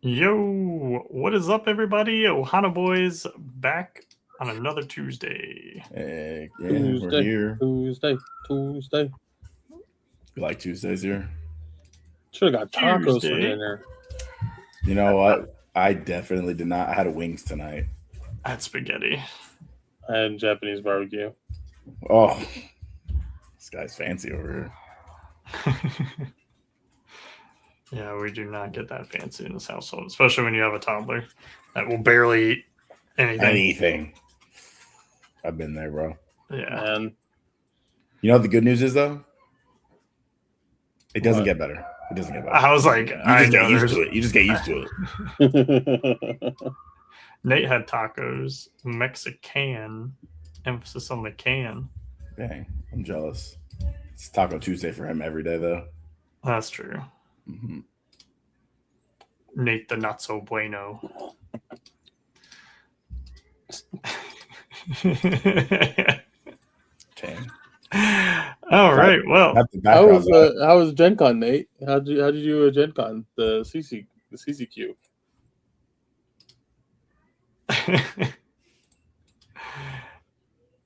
Yo, what is up, everybody? Ohana Boys back on another Tuesday. Yeah, Tuesday, we're here. Tuesday. We like Tuesdays here. Should have got tacos for Tuesday. dinner. You know what? I definitely did not. I had wings tonight. I had spaghetti. I had Japanese barbecue. Oh, this guy's fancy over Yeah, we do not get that fancy in this household, especially when you have a toddler that will barely eat here. anything. Anything. I've been there, bro. Yeah. And You know what the good news is, though? It doesn't What? get better. It doesn't get better. I was like, You I just know get used there's. to it. You just get used to it. Nate had tacos, Mexican, emphasis on the can. Dang, I'm jealous. It's Taco Tuesday for him every day, though. That's true. Mm-hmm. Nate the not so bueno. Okay. All right. Well, That's the how background. was Gen Con, Nate? How did you do at Gen Con? The CCQ.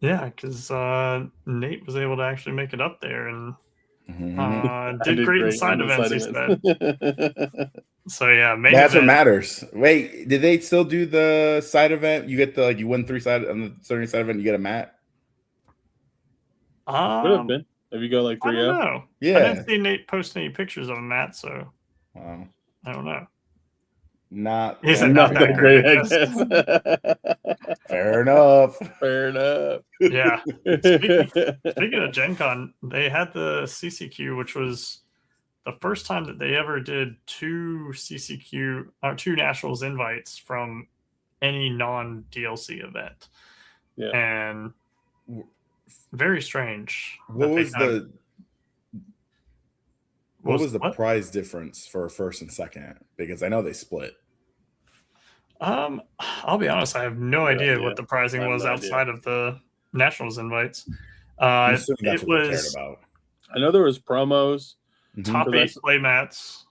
yeah, because Nate was able to actually make it up there and Mhm. did great in side events. He said. So yeah, That's what matters. Wait, did they still do the side event? You get the you win 3 side on the certain side event. You get a mat. Could have been. Have you got like 3 I don't know. Yeah. I didn't see Nate post any pictures of Matt, so Wow. I don't know. Not. He said not that great. I guess. Fair enough. Fair enough. Yeah. Speaking of Gen Con, they had the CCQ, which was the first time that they ever did 2 CCQ or 2 Nationals invites from any non-DLC event. Yeah. And very strange. What was the prize difference for first and second? Because I know they split. I'll be honest, I have no idea what the pricing was outside of the Nationals invites. That's what they cared about. I know there was promos. Top 8 play mats.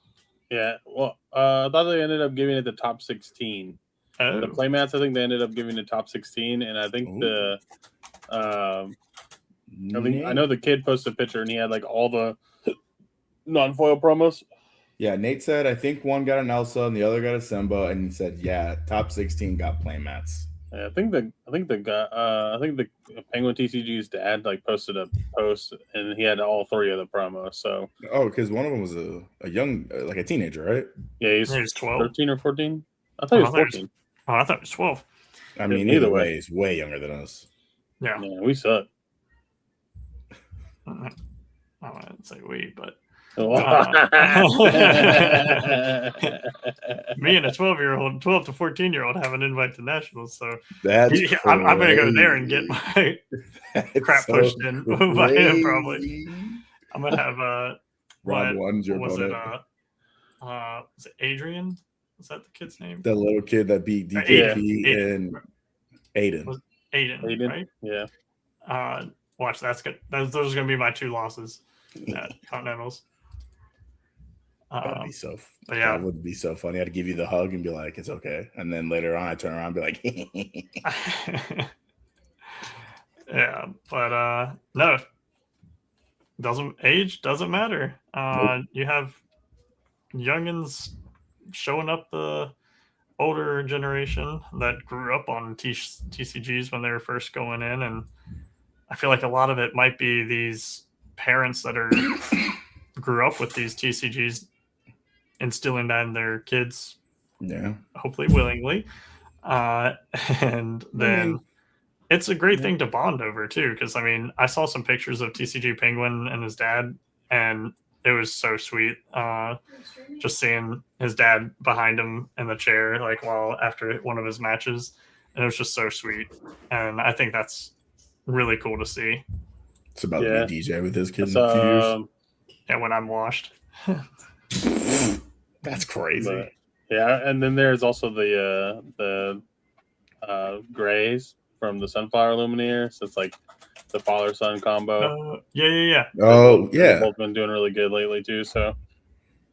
Yeah, well, I thought they ended up giving it the top 16. Oh. The play mats, I think they ended up giving the top 16, and I think I know the kid posted a picture and he had like all the non-foil promos. Yeah, Nate said I think one got an Elsa and the other got a Simba, and he said top 16 got play mats. Yeah, I think the Penguin TCG's dad like posted a post and he had all 3 of the promos. So because one of them was a young like a teenager, right? Yeah, he's 12, 13 or 14. I thought he was 14. I thought it was 12. I mean, either way, he's way younger than us. Yeah, we suck. I wouldn't say we, but me and a 12-year-old, 12 to 14-year-old have an invite to Nationals, so I'm going to go there and get my crap pushed in by him, probably. I'm going to have Round one's your was opponent. Was it Adrian? Was that the kid's name? The little kid that beat DKP and Aiden. Aiden, right? Yeah. Watch, that's good. Those are going to be my 2 losses at Continentals. That'd be so. Yeah, that would be so funny. I'd give you the hug and be like, "It's okay," and then later on, I turn around and be like, "Yeah," but no, age doesn't matter. Nope. You have youngins showing up the older generation that grew up on TCGs when they were first going in, and I feel like a lot of it might be these parents that grew up with these TCGs, instilling that in their kids, hopefully willingly, and then it's a great thing to bond over too. Because I mean, I saw some pictures of TCG Penguin and his dad, and it was so sweet. Just seeing his dad behind him in the chair, like after one of his matches, and it was just so sweet. And I think that's really cool to see. It's about to be DJ with his kids in a few years. Yeah, when I'm washed. That's crazy. But, yeah, and then there's also the Grays from the Sunflower Lumineer. So it's like the father-son combo. Yeah. Oh, yeah. Both been doing really good lately too. So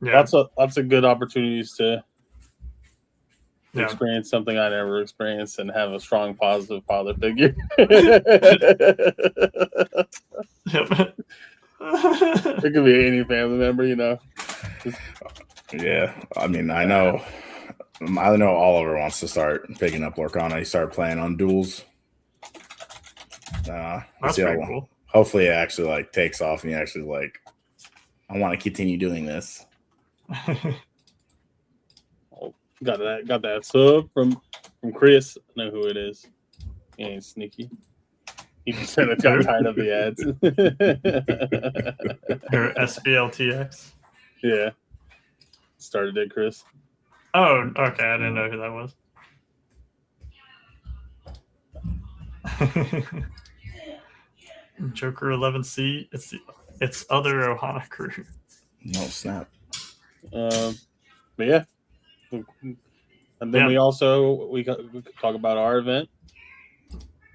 lots of good opportunities to Yeah. experience something I never experienced and have a strong positive father figure. Yep. It could be any family member, you know. Yeah, I mean, I know Oliver wants to start picking up Lorcana. He started playing on duels. That's see pretty cool. Hopefully, it actually like takes off, and he actually like, I want to continue doing this. Got that sub from Chris. I know who it is. He ain't sneaky. He just said I got tired of the ads. Her SBLTX. Yeah. Started it, Chris. Oh, okay. I didn't know who that was. Joker 11C. It's other Ohana crew. No snap. But yeah. And then we could talk about our event.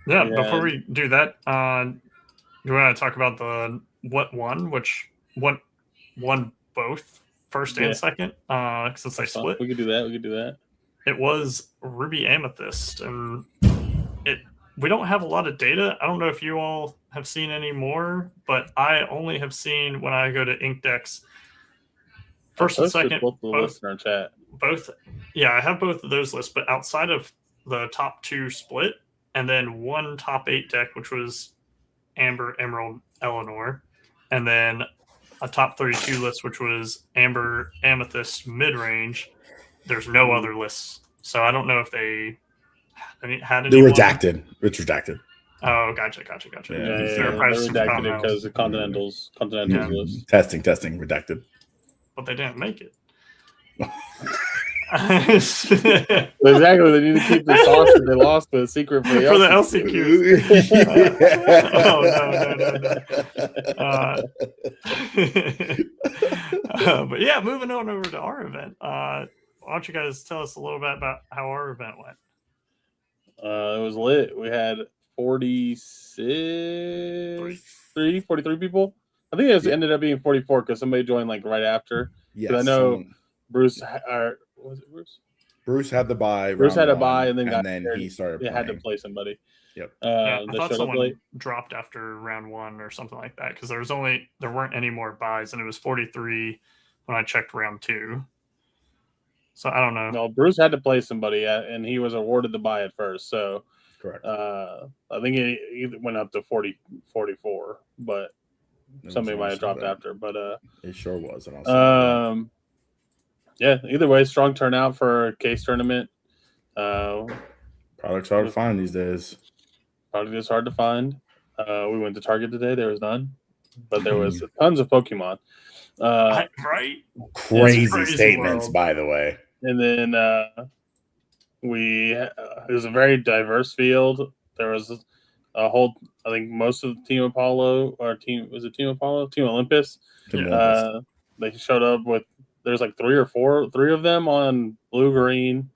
Yeah, before we do that, you want to talk about what won both first and second, since they split. We could do that. It was Ruby Amethyst, and we don't have a lot of data. I don't know if you all have seen any more, but I only have seen when I go to Inkdex first and second. Both the lists in our chat. Both, yeah, I have both of those lists, but outside of the top 2 split, and then one top 8 deck, which was Amber, Emerald, Eleanor, and then a top 32 list, which was Amber, Amethyst, mid-range. There's no other lists, so I don't know if they had any. They're redacted. It's redacted. Oh, gotcha. Yeah, they're redacted because the Continentals list. Testing, redacted. But they didn't make it. Exactly, they need to keep the sauce that they lost the secret for the LCQ. No. But yeah, moving on over to our event. Why don't you guys tell us a little bit about how our event went? It was lit. We had 43 people. I think it ended up being 44 because somebody joined like right after. Yes, I know Bruce. Was it Bruce? Bruce had the buy. Bruce had a buy, and then he started. It had to play somebody. Yep. I thought someone dropped after round 1 or something like that because there weren't any more buys, and it was 43 when I checked round 2. So I don't know. No, Bruce had to play somebody, and he was awarded the buy at first. So correct. I think he went up to 44, but somebody might have dropped after. But it sure was. Yeah. Either way, strong turnout for a case tournament. Products hard to find these days. Product is hard to find. We went to Target today. There was none, but there was tons of Pokemon. Right? Crazy statements, world. By the way. And then it was a very diverse field. There was a whole, I think most of the Team Apollo Team Olympus. They showed up with, there's like 3 of them on blue green.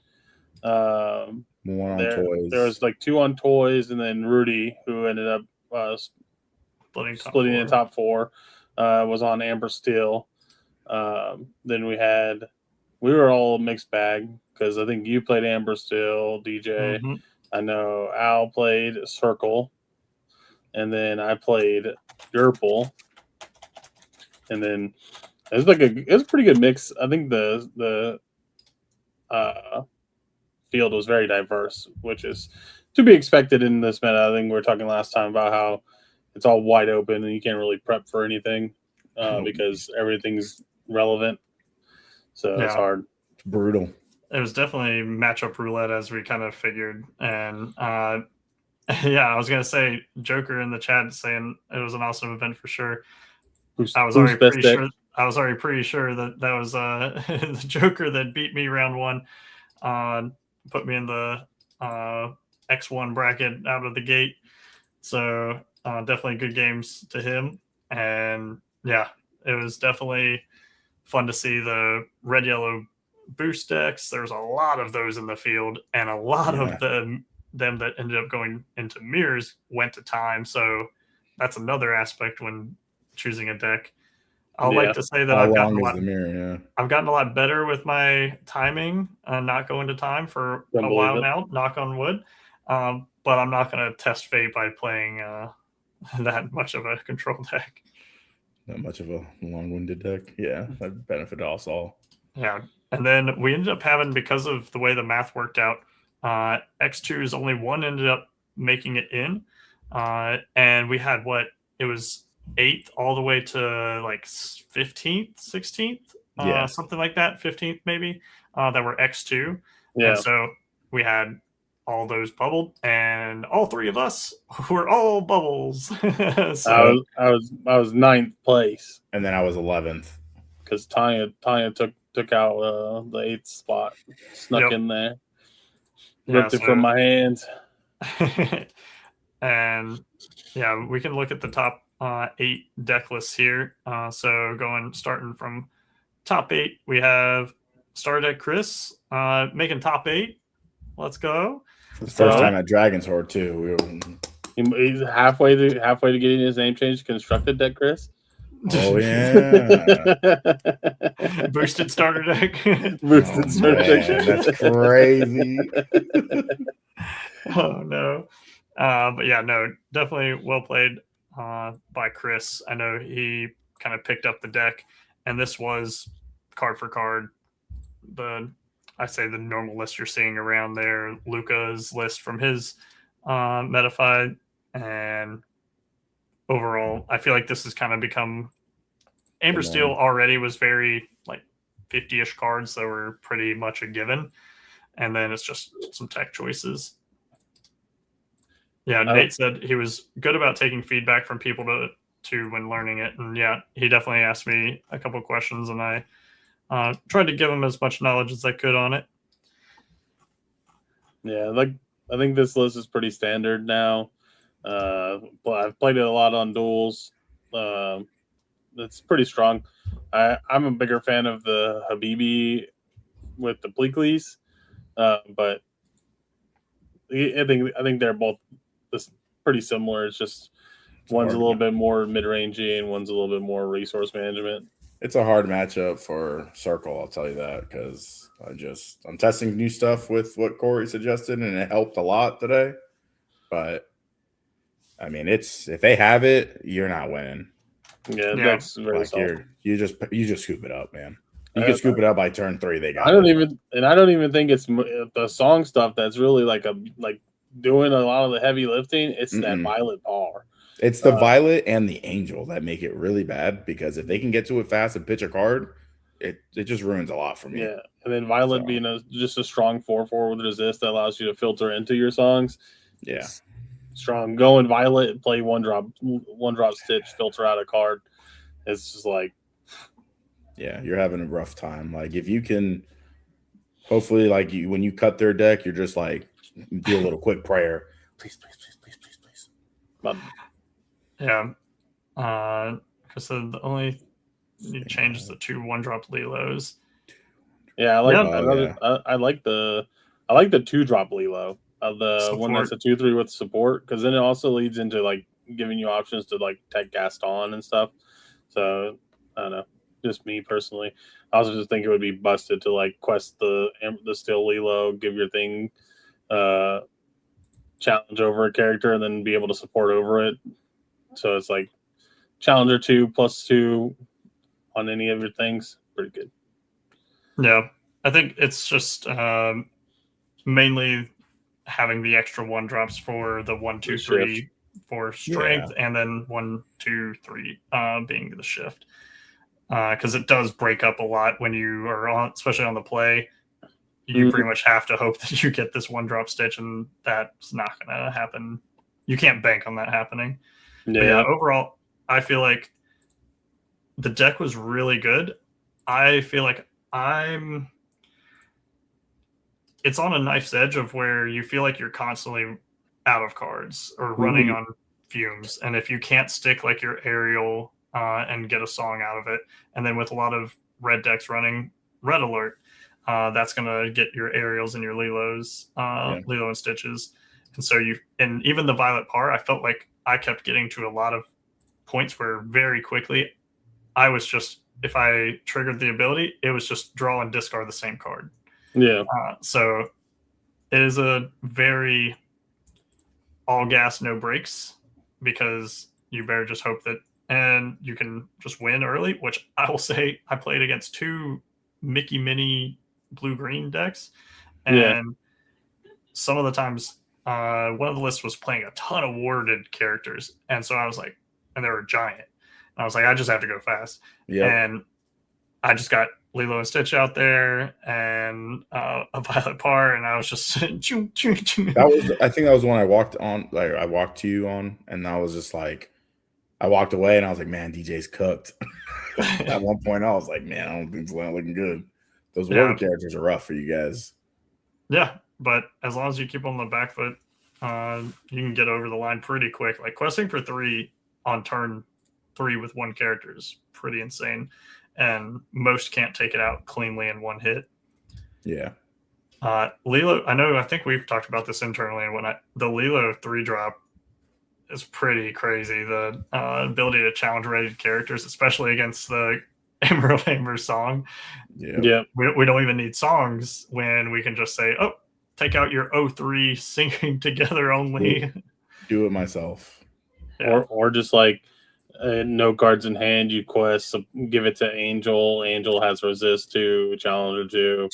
One on toys. There was like 2 on toys, and then Rudy, who ended up splitting in top 4, was on Amber Steel. Then we were all a mixed bag because I think you played Amber Steel, DJ. Mm-hmm. I know Al played Circle, and then I played Gerpel, and then it was a pretty good mix. I think the field was very diverse, which is to be expected in this meta. I think we were talking last time about how it's all wide open and you can't really prep for anything because everything's relevant. So it's hard. It's brutal. It was definitely matchup roulette as we kind of figured. And yeah, I was going to say Joker in the chat saying it was an awesome event for sure. I was already pretty sure that was the Joker that beat me round 1, put me in the X1 bracket out of the gate. So definitely good games to him. And yeah, it was definitely fun to see the red, yellow boost decks. There's a lot of those in the field, and a lot of them that ended up going into mirrors went to time. So that's another aspect when choosing a deck. I'll like to say that How long is the mirror? Yeah. I've gotten a lot better with my timing and not going to time for Don't a believe while it. now, knock on wood. But I'm not going to test fate by playing that much of a control deck. Not much of a long-winded deck. Yeah, that benefited us all. Yeah. And then we ended up having, because of the way the math worked out, X2's only one ended up making it in. And we had it was 8th all the way to like 15th, 16th, Yeah. something like that, 15th maybe, that were X2. Yeah. And so we had all those bubbled, and all 3 of us were all bubbles. So I was 9th place, and then I was 11th because Tanya took out the 8th spot, snuck in there, ripped it from my hands. And yeah, we can look at the top 8 deck lists here. So starting from top 8, we have Star Deck Chris making top 8. Let's go. For the first time at Dragon's Horde too. He's halfway to getting his name changed. Constructed Deck Chris. Oh yeah. Boosted starter deck. Boosted starter deck. That's crazy. Oh no. But yeah, no, definitely well played by Chris. I know he kind of picked up the deck, and this was card for card the normal list you're seeing around there. Luca's list from his Metafied, and overall, I feel like this has kind of become Amber Steel already was very like 50-ish cards that were pretty much a given, and then it's just some tech choices. Yeah, Nate said he was good about taking feedback from people to when learning it, and yeah, he definitely asked me a couple questions, and I tried to give him as much knowledge as I could on it. Yeah, like I think this list is pretty standard now. I've played it a lot on duels. It's pretty strong. I'm a bigger fan of the Habibi with the Pleakleys, but I think they're both pretty similar. It's just one's a little bit more mid-rangey and one's a little bit more resource management. It's a hard matchup for Circle, I'll tell you that, because I'm testing new stuff with what Corey suggested, and it helped a lot today. But I mean, if they have it, you're not winning. Yeah, that's very solid. You just scoop it up, man. You can scoop it up by turn 3. They got. I don't even think it's the song stuff that's really like doing a lot of the heavy lifting. It's that Violet bar. It's the Violet and the Angel that make it really bad, because if they can get to it fast and pitch a card, it just ruins a lot for me. Yeah, and then Violet being just a strong 4/4 with resist that allows you to filter into your songs. Yeah, strong. Going Violet and play one drop stitch, filter out a card. It's just like, yeah, you're having a rough time. Like if you can, hopefully, like when you cut their deck, you're just like do a little quick prayer, please. Yeah, because the only you change the 2 1-drop Lilos. Yeah, I like the 2-drop Lilo. The support. One that's a 2/3 with support, because then it also leads into like giving you options to like tech Gaston and stuff. So I don't know, just me personally. I also just think it would be busted to like quest the Steel Lilo, give your thing challenge over a character, and then be able to support over it. So it's like Challenger 2 +2 on any of your things. Pretty good. Yeah, I think it's just mainly having the extra 1-drops for the 1, 2, 3 for strength, and then 1, 2, 3 being the shift. Because it does break up a lot when you are on, especially on the play. You pretty much have to hope that you get this 1-drop stitch, and that's not going to happen. You can't bank on that happening. Yeah, overall, I feel like the deck was really good. I feel like it's on a knife's edge of where you feel like you're constantly out of cards or running on fumes. And if you can't stick like your aerial and get a song out of it, and then with a lot of red decks running Red Alert, that's going to get your aerials and your Lilos, Lilo and Stitches. And so and even the Violet Par, I felt like I kept getting to a lot of points where very quickly I was just, if I triggered the ability, it was just draw and discard the same card. Yeah. So it is a very all gas, no brakes, because you better just hope that, and you can just win early, which I will say I played against 2 Mickey Mini blue-green decks, and some of the times one of the lists was playing a ton of warded characters, and so I was like, and they were giant, and I was like, I just have to go fast. And I just got Lilo and Stitch out there and a Violet Par, and I was just that was, I think that was when I walked on, like I walked to you on, and I was just like, I walked away and I was like, man, DJ's cooked. At one point I was like, man, I don't think it's not looking good. Those water characters are rough for you guys. Yeah, but as long as you keep on the back foot, you can get over the line pretty quick. Like questing for 3 on turn 3 with 1 character is pretty insane, and most can't take it out cleanly in 1 hit. Yeah. Lilo, I think we've talked about this internally, and the Lilo 3-drop is pretty crazy. The ability to challenge rated characters, especially against the Emerald Hammer song. Yeah. We don't even need songs when we can just say, oh, take out your 03 singing together only. Do it myself. Yeah. Or just like no cards in hand, you quest, so give it to Angel. Angel has resist to, Challenger to,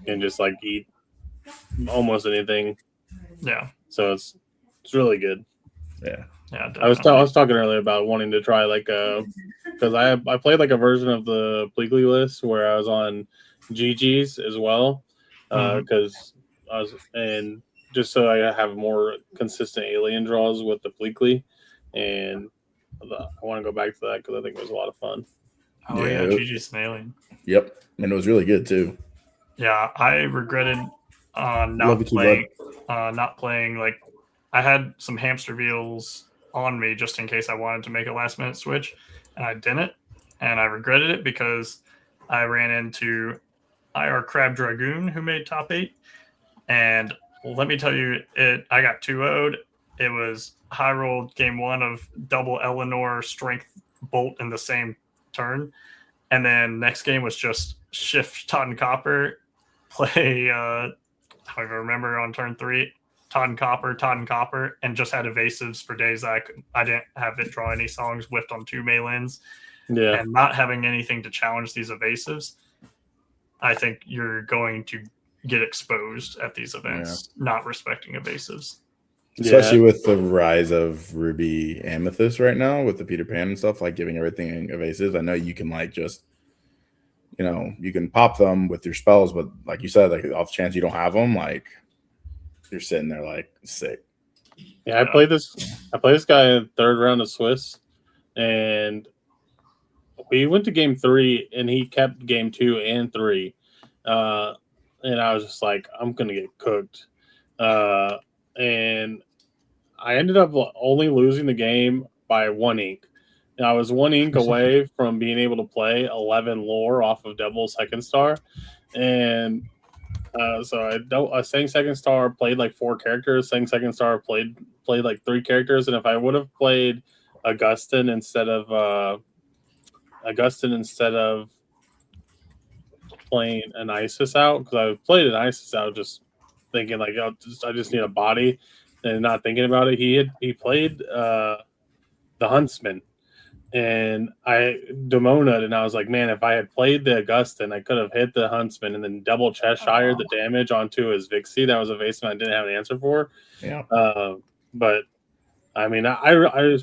and just like eat almost anything. Yeah. So it's really good. Yeah. Yeah. I was talking earlier about wanting to try like because I played like a version of the Pleakley list where I was on GG's as well because I was, and just so I have more consistent alien draws with the Pleakley, and I want to go back to that because I think it was a lot of fun. Oh yeah, GG's an alien. Yep, and it was really good too. Yeah, I regretted not playing. Like, I had some hamster wheels on me just in case I wanted to make a last minute switch, and I didn't, and I regretted it because I ran into IR Crab Dragoon, who made top 8, and let me tell you, I got 2-0'd. It was high rolled game 1 of double Eleanor strength bolt in the same turn, and then next game was just shift Todd and Copper, play how I remember on turn 3, Todd and Copper, and just had evasives for days. I didn't have it draw any songs, whiffed on 2 Maylins. Yeah. And not having anything to challenge these evasives, I think you're going to get exposed at these events, not respecting evasives. Especially with the rise of Ruby Amethyst right now with the Peter Pan and stuff, like giving everything evasives. I know you can like just, you can pop them with your spells, but like you said, like off chance you don't have them, like you're sitting there like sick. Yeah, I played this guy in the 3rd round of Swiss, and we went to game 3, and he kept game 2 and 3, and I was just like, I'm gonna get cooked, and I ended up only losing the game by 1 ink. And I was 1 ink away from being able to play 11 lore off of Devil Second Star, and so I sang Second Star, played like 4 characters. Sang Second Star, played like 3 characters. And if I would have played Augustin instead of playing an Isis out, because I played an Isis out just thinking like, I just need a body, and not thinking about it. He played the Huntsman, and I Demona'd, and I was like, man, if I had played the Augustin, I could have hit the Huntsman and then double Cheshire the damage onto his Vixie. That was a evasive I didn't have an answer for. Yeah. But I mean, I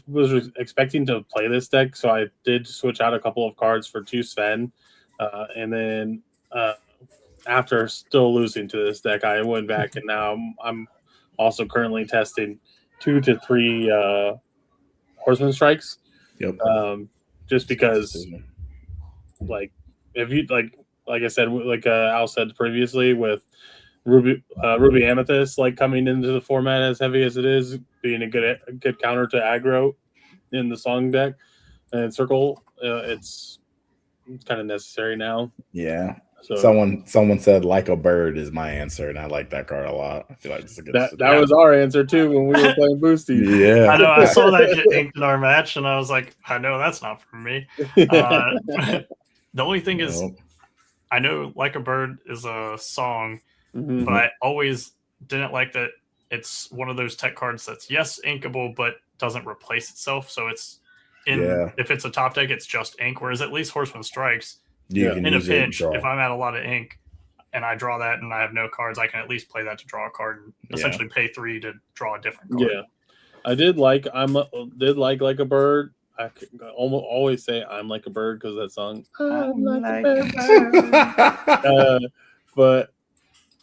was expecting to play this deck, so I did switch out a couple of cards for 2 Sven, and then after still losing to this deck, I went back, and now I'm also currently testing 2 to 3 Horseman Strikes. Yep. Just because, like, if you like I said, like Al said previously, with Ruby Amethyst like coming into the format as heavy as it is, being a good counter to aggro in the song deck and circle, it's kind of necessary now. Yeah, So someone said like a bird is my answer, and I like that card a lot. I feel like it's a good. that was our answer too when we were playing Boosty. Yeah, I know. I saw that get inked in our match, and I was like, I know that's not for me. The only thing is, I know "Like a Bird" is a song, but I always didn't like that. It's one of those tech cards that's inkable, but doesn't replace itself. So it's if it's a top deck, it's just ink. Whereas at least Horseman Strikes, you can in a use it and pinch, draw. if I'm at a lot of ink and I draw that and I have no cards, I can at least play that to draw a card and essentially pay 3 to draw a different card. Yeah, I did like like a bird. I could always say I'm like a bird because that song. I'm like a bird. But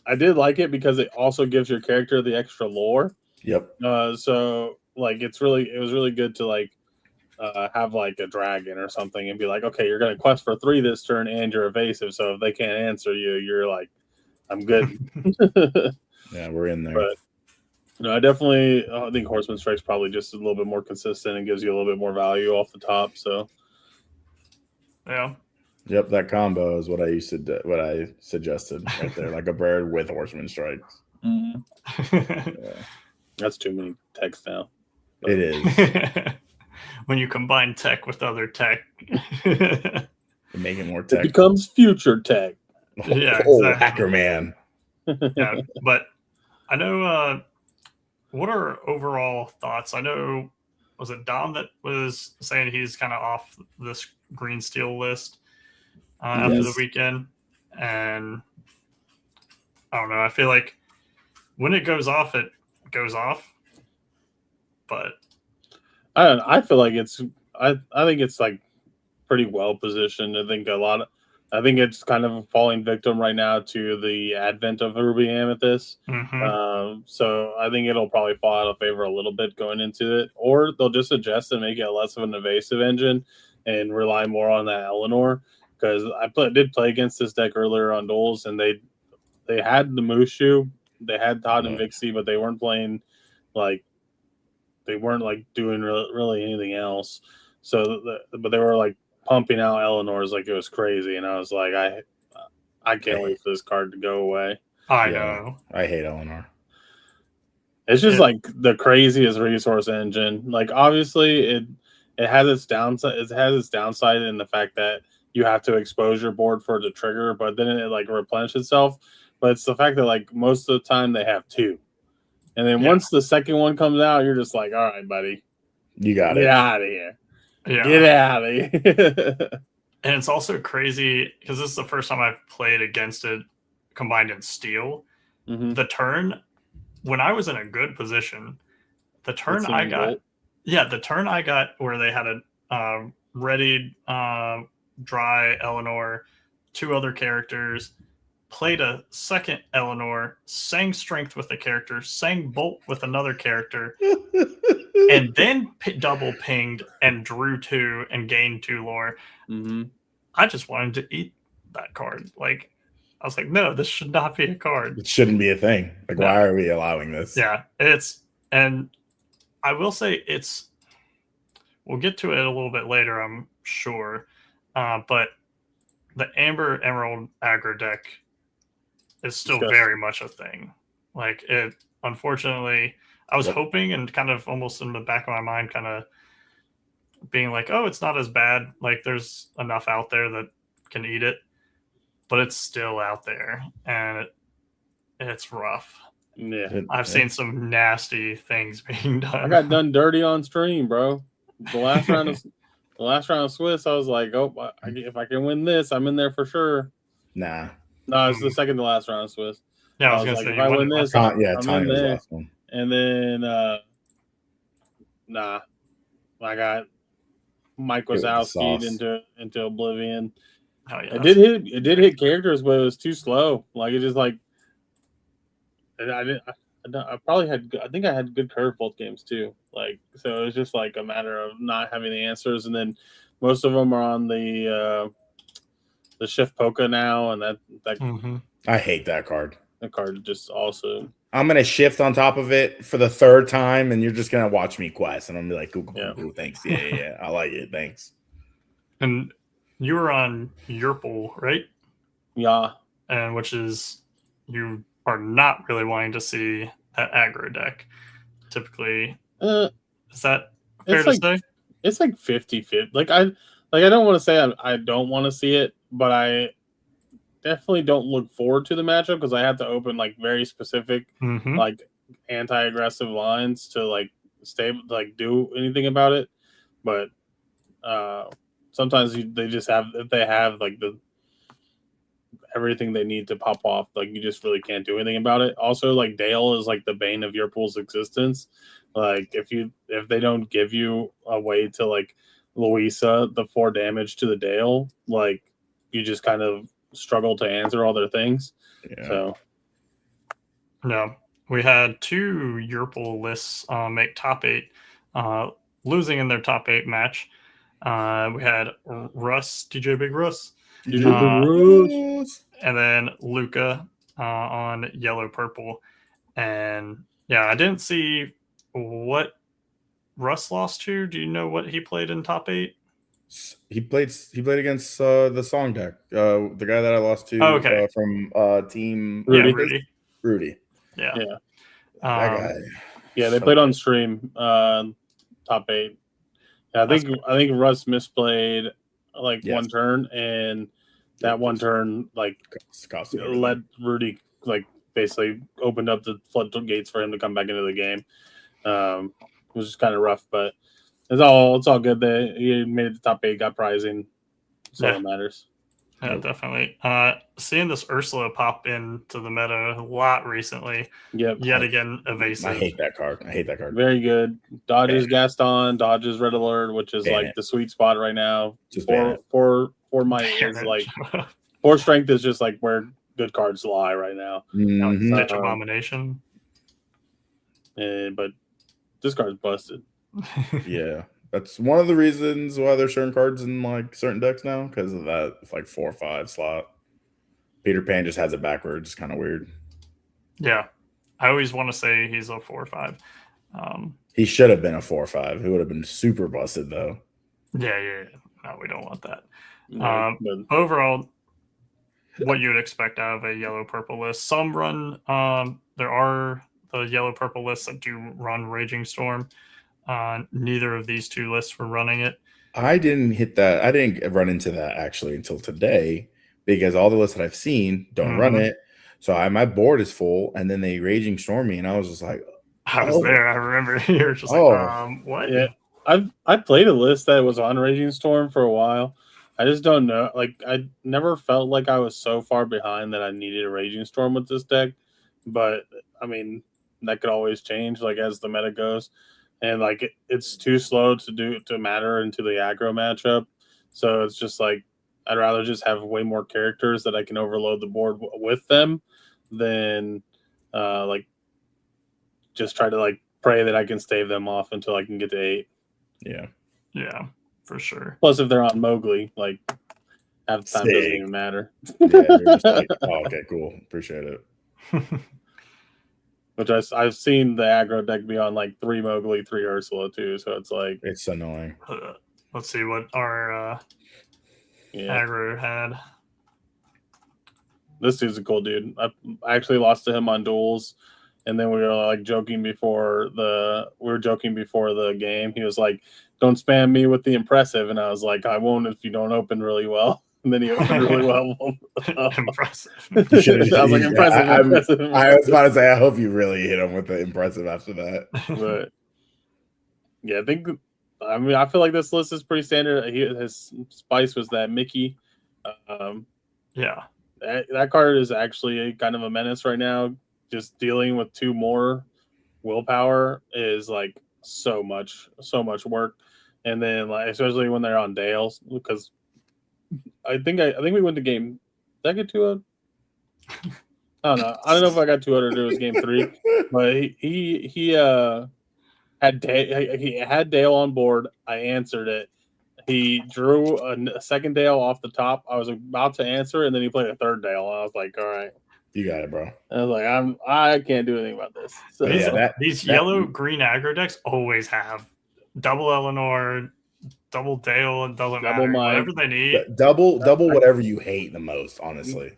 I did like it because it also gives your character the extra lore. Yep. So like it was really good to like have like a dragon or something and be like, okay, you're gonna quest for 3 this turn and you're evasive. So if they can't answer you, you're like, I'm good. Yeah, we're in there. But no, I think Horseman Strike's probably just a little bit more consistent and gives you a little bit more value off the top. So yeah. Yep, that combo is what I suggested right there, like a bird with Horseman Strikes. Yeah. That's too many techs now. But it is. When you combine tech with other tech, make it more tech. It becomes future tech. Yeah, exactly. Hacker man. Yeah, but I know. What are overall thoughts? I know, was it Dom that was saying he's kind of off this green steel list after the weekend? And I don't know. I feel like when it goes off, it goes off. But I feel like I think it's like pretty well positioned. I think it's kind of a falling victim right now to the advent of Ruby Amethyst. So I think it'll probably fall out of favor a little bit going into it, or they'll just adjust and make it less of an evasive engine and rely more on that Eleanor. Because I did play against this deck earlier on duels, and they had the Mushu, they had Todd and Vixie, but they weren't playing doing really anything else. So, but they were like pumping out Eleanor's like it was crazy, and I was like, I can't wait for this card to go away. I know. I hate Eleanor. It's just like the craziest resource engine. Like obviously it has its downside. It has its downside in the fact that you have to expose your board for the trigger, but then it like replenishes itself. But it's the fact that like most of the time they have 2. And then once the second one comes out, you're just like, all right, buddy. You got it. Get out of here. Yeah. Get out of here. And it's also crazy because this is the first time I've played against it combined in steel. The turn, when I was in a good position, the turn I got where they had a ready dry Eleanor, 2 other characters, played a second Eleanor, sang strength with a character, sang bolt with another character, and then double pinged and drew 2 and gained 2 lore. I just wanted to eat that card. Like, I was like, no, this should not be a card. It shouldn't be a thing. Like, why are we allowing this? Yeah, and I will say we'll get to it a little bit later, I'm sure. But the Amber Emerald aggro deck is still very much a thing. Like, it, unfortunately, I was hoping and kind of almost in the back of my mind kind of being like, oh, it's not as bad. Like, there's enough out there that can eat it. But it's still out there, and it's rough. Yeah. I've seen some nasty things being done. I got done dirty on stream, bro. The last round of Swiss, I was like, oh, if I can win this, I'm in there for sure. Nah. No, it's the second to last round of Swiss. Yeah, I was gonna like, say, if I win this, I'm in there. Last one. And then, I got Mike Wazowski into oblivion. Oh, yeah. It did hit characters, but it was too slow. Like, it just like, I think I had good curve both games too. Like, so it was just like a matter of not having the answers, and then most of them are on the shift polka now, and that I hate that card. That card just also. I'm gonna shift on top of it for the 3rd time, and you're just gonna watch me quest, and I'm gonna be like, "Ooh, thanks, yeah, I like it, thanks." And you were on Yerple, right? Yeah. And which is you are not really wanting to see that aggro deck. Typically, is that fair to say? It's like 50-50. I don't want to say I don't want to see it, but I definitely don't look forward to the matchup because I have to open like very specific like anti-aggressive lines to like do anything about it. But sometimes they just have, if they have like everything they need to pop off, like you just really can't do anything about it. Also, like Dale is like the bane of your pool's existence. Like if they don't give you a way to like Louisa the 4 damage to the Dale, like you just kind of struggle to answer all their things. Yeah. So no, we had 2 Yurple lists make top 8, losing in their top 8 match. We had Russ, DJ Big Russ, and then Luca on yellow purple. And yeah, I didn't see what Russ lost to. Do you know what he played in top 8? He played against the song deck. The guy that I lost to from Team Rudy. Yeah. That guy. Yeah, they played on stream. Top 8. Yeah, I think Russ misplayed like one turn, and that one turn like led Rudy, like basically opened up the floodgates for him to come back into the game. It was just kind of rough, but it's all good. He made it to top 8, got prizing, so it matters. Yeah, definitely. Seeing this Ursula pop into the meta a lot recently. Yep. Yet again, evasive. I hate that card. Very good. Dodges Gaston, dodges Red Alert, which is like the sweet spot right now. Just four might is like 4 strength is just like where good cards lie right now. Stitch Abomination. But this card's busted. Yeah. That's one of the reasons why there's certain cards in like certain decks now, because of that like 4 or 5 slot. Peter Pan just has it backwards. It's kind of weird. Yeah. I always want to say he's a 4 or 5. He should have been a 4 or 5. He would have been super busted though. Yeah. No, we don't want that. But overall, what you would expect out of a yellow purple list. Some run there are the yellow purple lists that do run Raging Storm. Neither of these 2 lists were running it. I didn't hit that. I didn't run into that actually until today, because all the lists that I've seen don't run it. So my board is full, and then they Raging Storm me, and I was just like, I was there. I remember you were just like, what? Yeah, I played a list that was on Raging Storm for a while. I just don't know. Like, I never felt like I was so far behind that I needed a Raging Storm with this deck. But I mean, that could always change, like as the meta goes. And like it's too slow to matter into the aggro matchup. So it's just like I'd rather just have way more characters that I can overload the board with them than like just try to like pray that I can stave them off until I can get to 8. Yeah, for sure. Plus, if they're on Mowgli, like half the time doesn't even matter. Yeah, they're just like, okay, cool, appreciate it. Which I've seen the aggro deck be on like 3 Mowgli, 3 Ursula too. So it's like it's annoying. Let's see what our aggro had. This dude's a cool dude. I actually lost to him on duels, and then we were like joking before the game. He was like, "Don't spam me with the impressive," and I was like, "I won't if you don't open really well." And then he opened really well. Impressive. I was like, impressive. I was about to say, I hope you really hit him with the impressive after that. But yeah, I feel like this list is pretty standard. His spice was that Mickey. Yeah. That card is actually kind of a menace right now. Just dealing with 2 more willpower is like so much work. And then like especially when they're on Dales, because I think we went to game. Did I get 2-0? I don't know. I don't know if I got 200 or it was game 3, but he had Dale on board. I answered it. He drew a second Dale off the top. I was about to answer, and then he played a third Dale. And I was like, "All right, you got it, bro." I was like, I can't do anything about this." So these yellow green aggro decks always have double Eleanor, double Dale. It doesn't Double matter. Mike. Whatever they need. Double whatever you hate the most, honestly.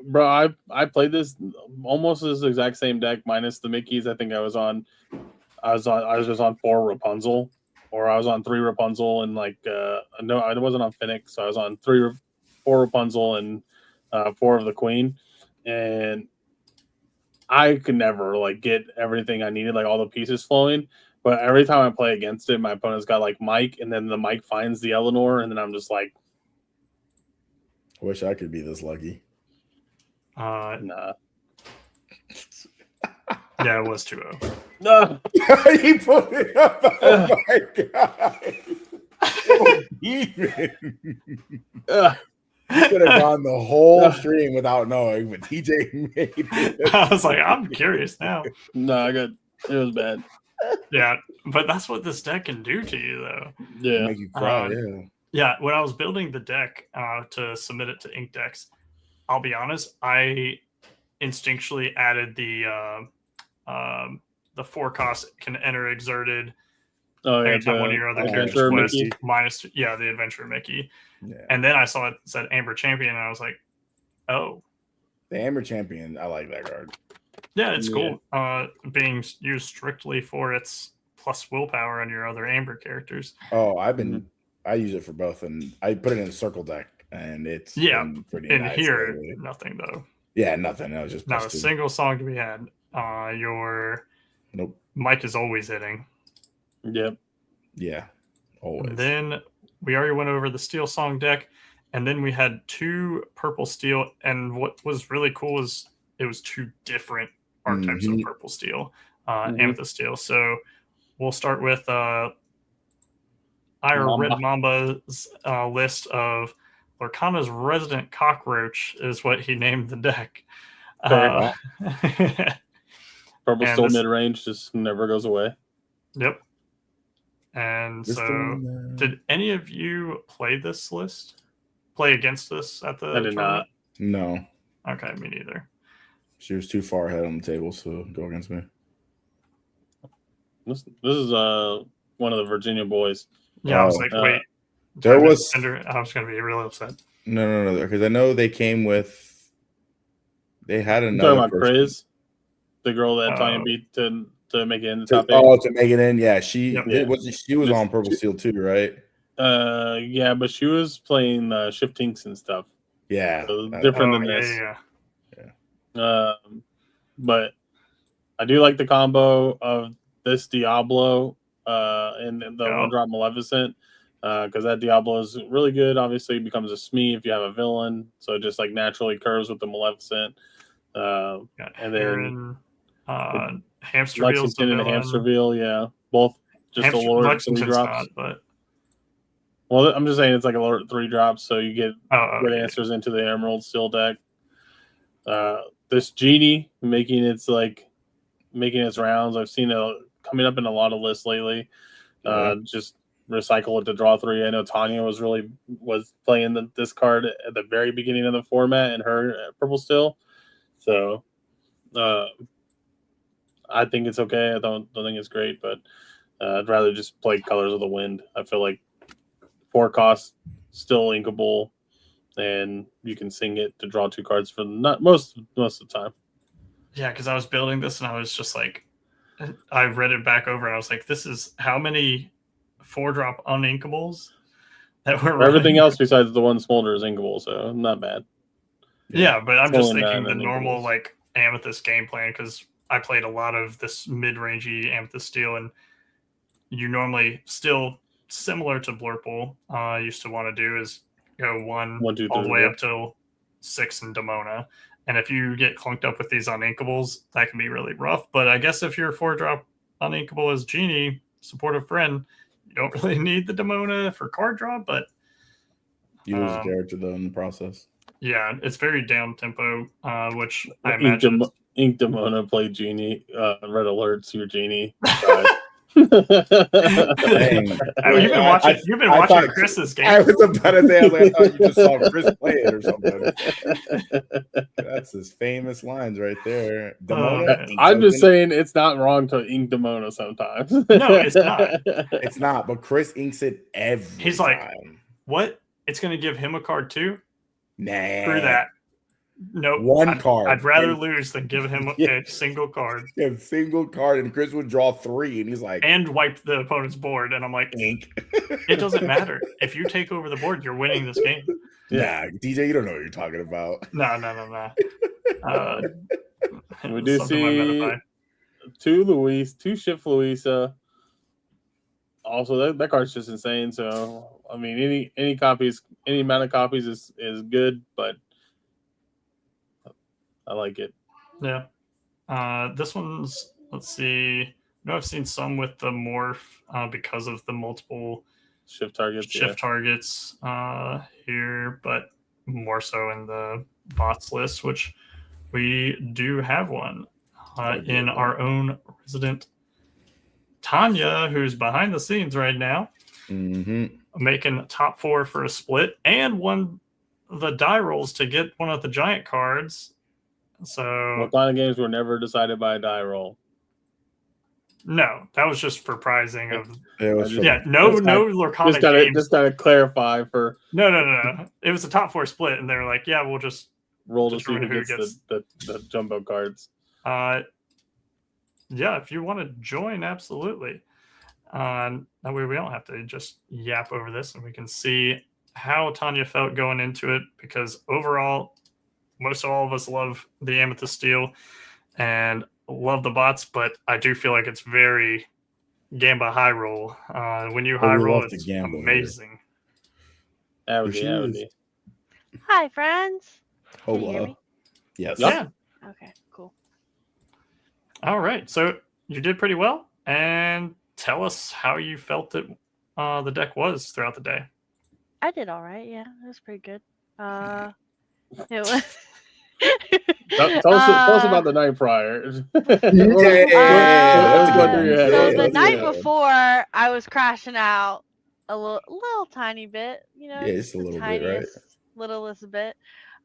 Bro, I played this almost this exact same deck minus the Mickeys. I think I was just on 4 Rapunzel, or I was on 3 Rapunzel and no, I wasn't on Finnick, so I was on 4 Rapunzel and 4 of the Queen, and I could never get everything I needed, all the pieces flowing. But every time I play against it, my opponent's got Mike, and then the Mike finds the Eleanor, and then I'm just like, I wish I could be this lucky. nah. Yeah, it was 2-0. No. He put it up. Oh my god. Even. You could have gone the whole stream without knowing, but TJ made it. I was like, I'm curious now. No, it was bad. Yeah, but that's what this deck can do to you, though. Yeah. Make you cry, yeah. Yeah, when I was building the deck to submit it to Inkdex, I'll be honest, I instinctually added the 4-cost can enter exerted anytime one of your other characters quests minus the adventure Mickey. Yeah. And then I saw it said Amber Champion, and I was like, oh. The Amber Champion, I like that card. Yeah, it's cool. Being used strictly for its plus willpower on your other Amber characters. Oh, I use it for both, and I put it in a circle deck, and it's been pretty in nice here, lately. Nothing though. Yeah, nothing. It was just not a single song to be had. Your Mike is always hitting. Yep. Yeah, always. And then we already went over the Steel Song deck, and then we had 2 Purple Steel, and what was really cool is it was 2 different archetypes of Purple Steel, Amethyst Steel. So we'll start with Ira Red Mamba's list of Lorcana's Resident Cockroach is what he named the deck. Purple Steel mid-range just never goes away. Yep. And so, did any of you play this list? Play against this at the I did not. No. Okay, me neither. She was too far ahead on the table, so go against me. This is one of the Virginia boys. Yeah, I was like, wait. I was going to be really upset. No, because I know they came with. They had another. You're talking about Chris, the girl that Tanya beat to make it in the top 8. Oh, to make it in, yeah. She was on Purple Steel too, right? Yeah, but she was playing Shiftinks and stuff. Yeah, so different than this. Yeah. But I do like the combo of this Diablo and the 1-drop Maleficent, because that Diablo is really good. Obviously, it becomes a Smee if you have a villain, so it just naturally curves with the Maleficent. And then Hamsterville and Hamsterville, yeah, both just a lower 3 drops. Well, I'm just saying it's like a lower 3 drops, so you get good answers into the Emerald Steel deck. This Genie making its rounds. I've seen it coming up in a lot of lists lately. Just recycle it to draw 3. I know Tanya was playing this card at the very beginning of the format in her Purple Steel. So I think it's okay. I don't think it's great, but I'd rather just play Colors of the Wind. I feel like 4 costs, still inkable, and you can sing it to draw 2 cards for not most of the time. Yeah, because I was building this and I was just like, I read it back over and I was like, this is how many 4-drop uninkables that were everything else besides the 1 smolder is inkable, so not bad. Yeah, but I'm just thinking the normal Amethyst game plan, because I played a lot of this mid-rangey Amethyst Steel, and you normally still similar to Blurple used to want to do is go 1, 2, 3, all the way up till 6 in Demona. And if you get clunked up with these uninkables, that can be really rough. But I guess if your 4-drop uninkable is Genie, supportive friend, you don't really need the Demona for card draw, but you lose a character though in the process. Yeah, it's very down tempo, which I imagine. Ink Demona play Genie. Red alerts your Genie. Dang. You've been watching. You've been watching Chris's game. I was about to say, I thought you just saw Chris play it or something. That's his famous lines right there. Demona. I'm just saying it's not wrong to ink Demona sometimes. No, it's not. It's not. But Chris inks it every He's time. like, what? It's going to give him a card too? Nah. Screw that. Nope. One card. I'd rather lose than give him a single card. A single card, and Chris would draw 3, and he's like, and wipe the opponent's board. And I'm like, ink. It doesn't matter. If you take over the board, you're winning this game. Nah, DJ, you don't know what you're talking about. No. We do see two Shift Louisa. Also, that card's just insane. So, I mean, any amount of copies is good, but I like it. Yeah. This one's, let's see. I know I've seen some with the morph because of the multiple shift targets here, but more so in the bots list, which we do have one in our own resident Tanya, who's behind the scenes right now, making top 4 for a split and won the die rolls to get one of the giant cards. So what kind of games were never decided by a die roll? No, that was just for prizing of. No Lorcana games. Just gotta clarify for. No. It was a top 4 split, and they were like, "Yeah, we'll just roll to see who gets the jumbo cards." Yeah, if you want to join, absolutely. That way we don't have to just yap over this, and we can see how Tanya felt going into it. Because overall, most all of us love the Amethyst Steel and love the bots, but I do feel like it's very Gamba high roll. When you high roll, it's amazing. Howdy. Hi, friends. Hello. Can you hear me? Yes. Yeah. Okay, cool. All right. So you did pretty well. And tell us how you felt that the deck was throughout the day. I did all right. Yeah, it was pretty good. It was. Tell us about the night prior. So the night before, I was crashing out a little tiny bit, just a little bit, right? Littlest bit,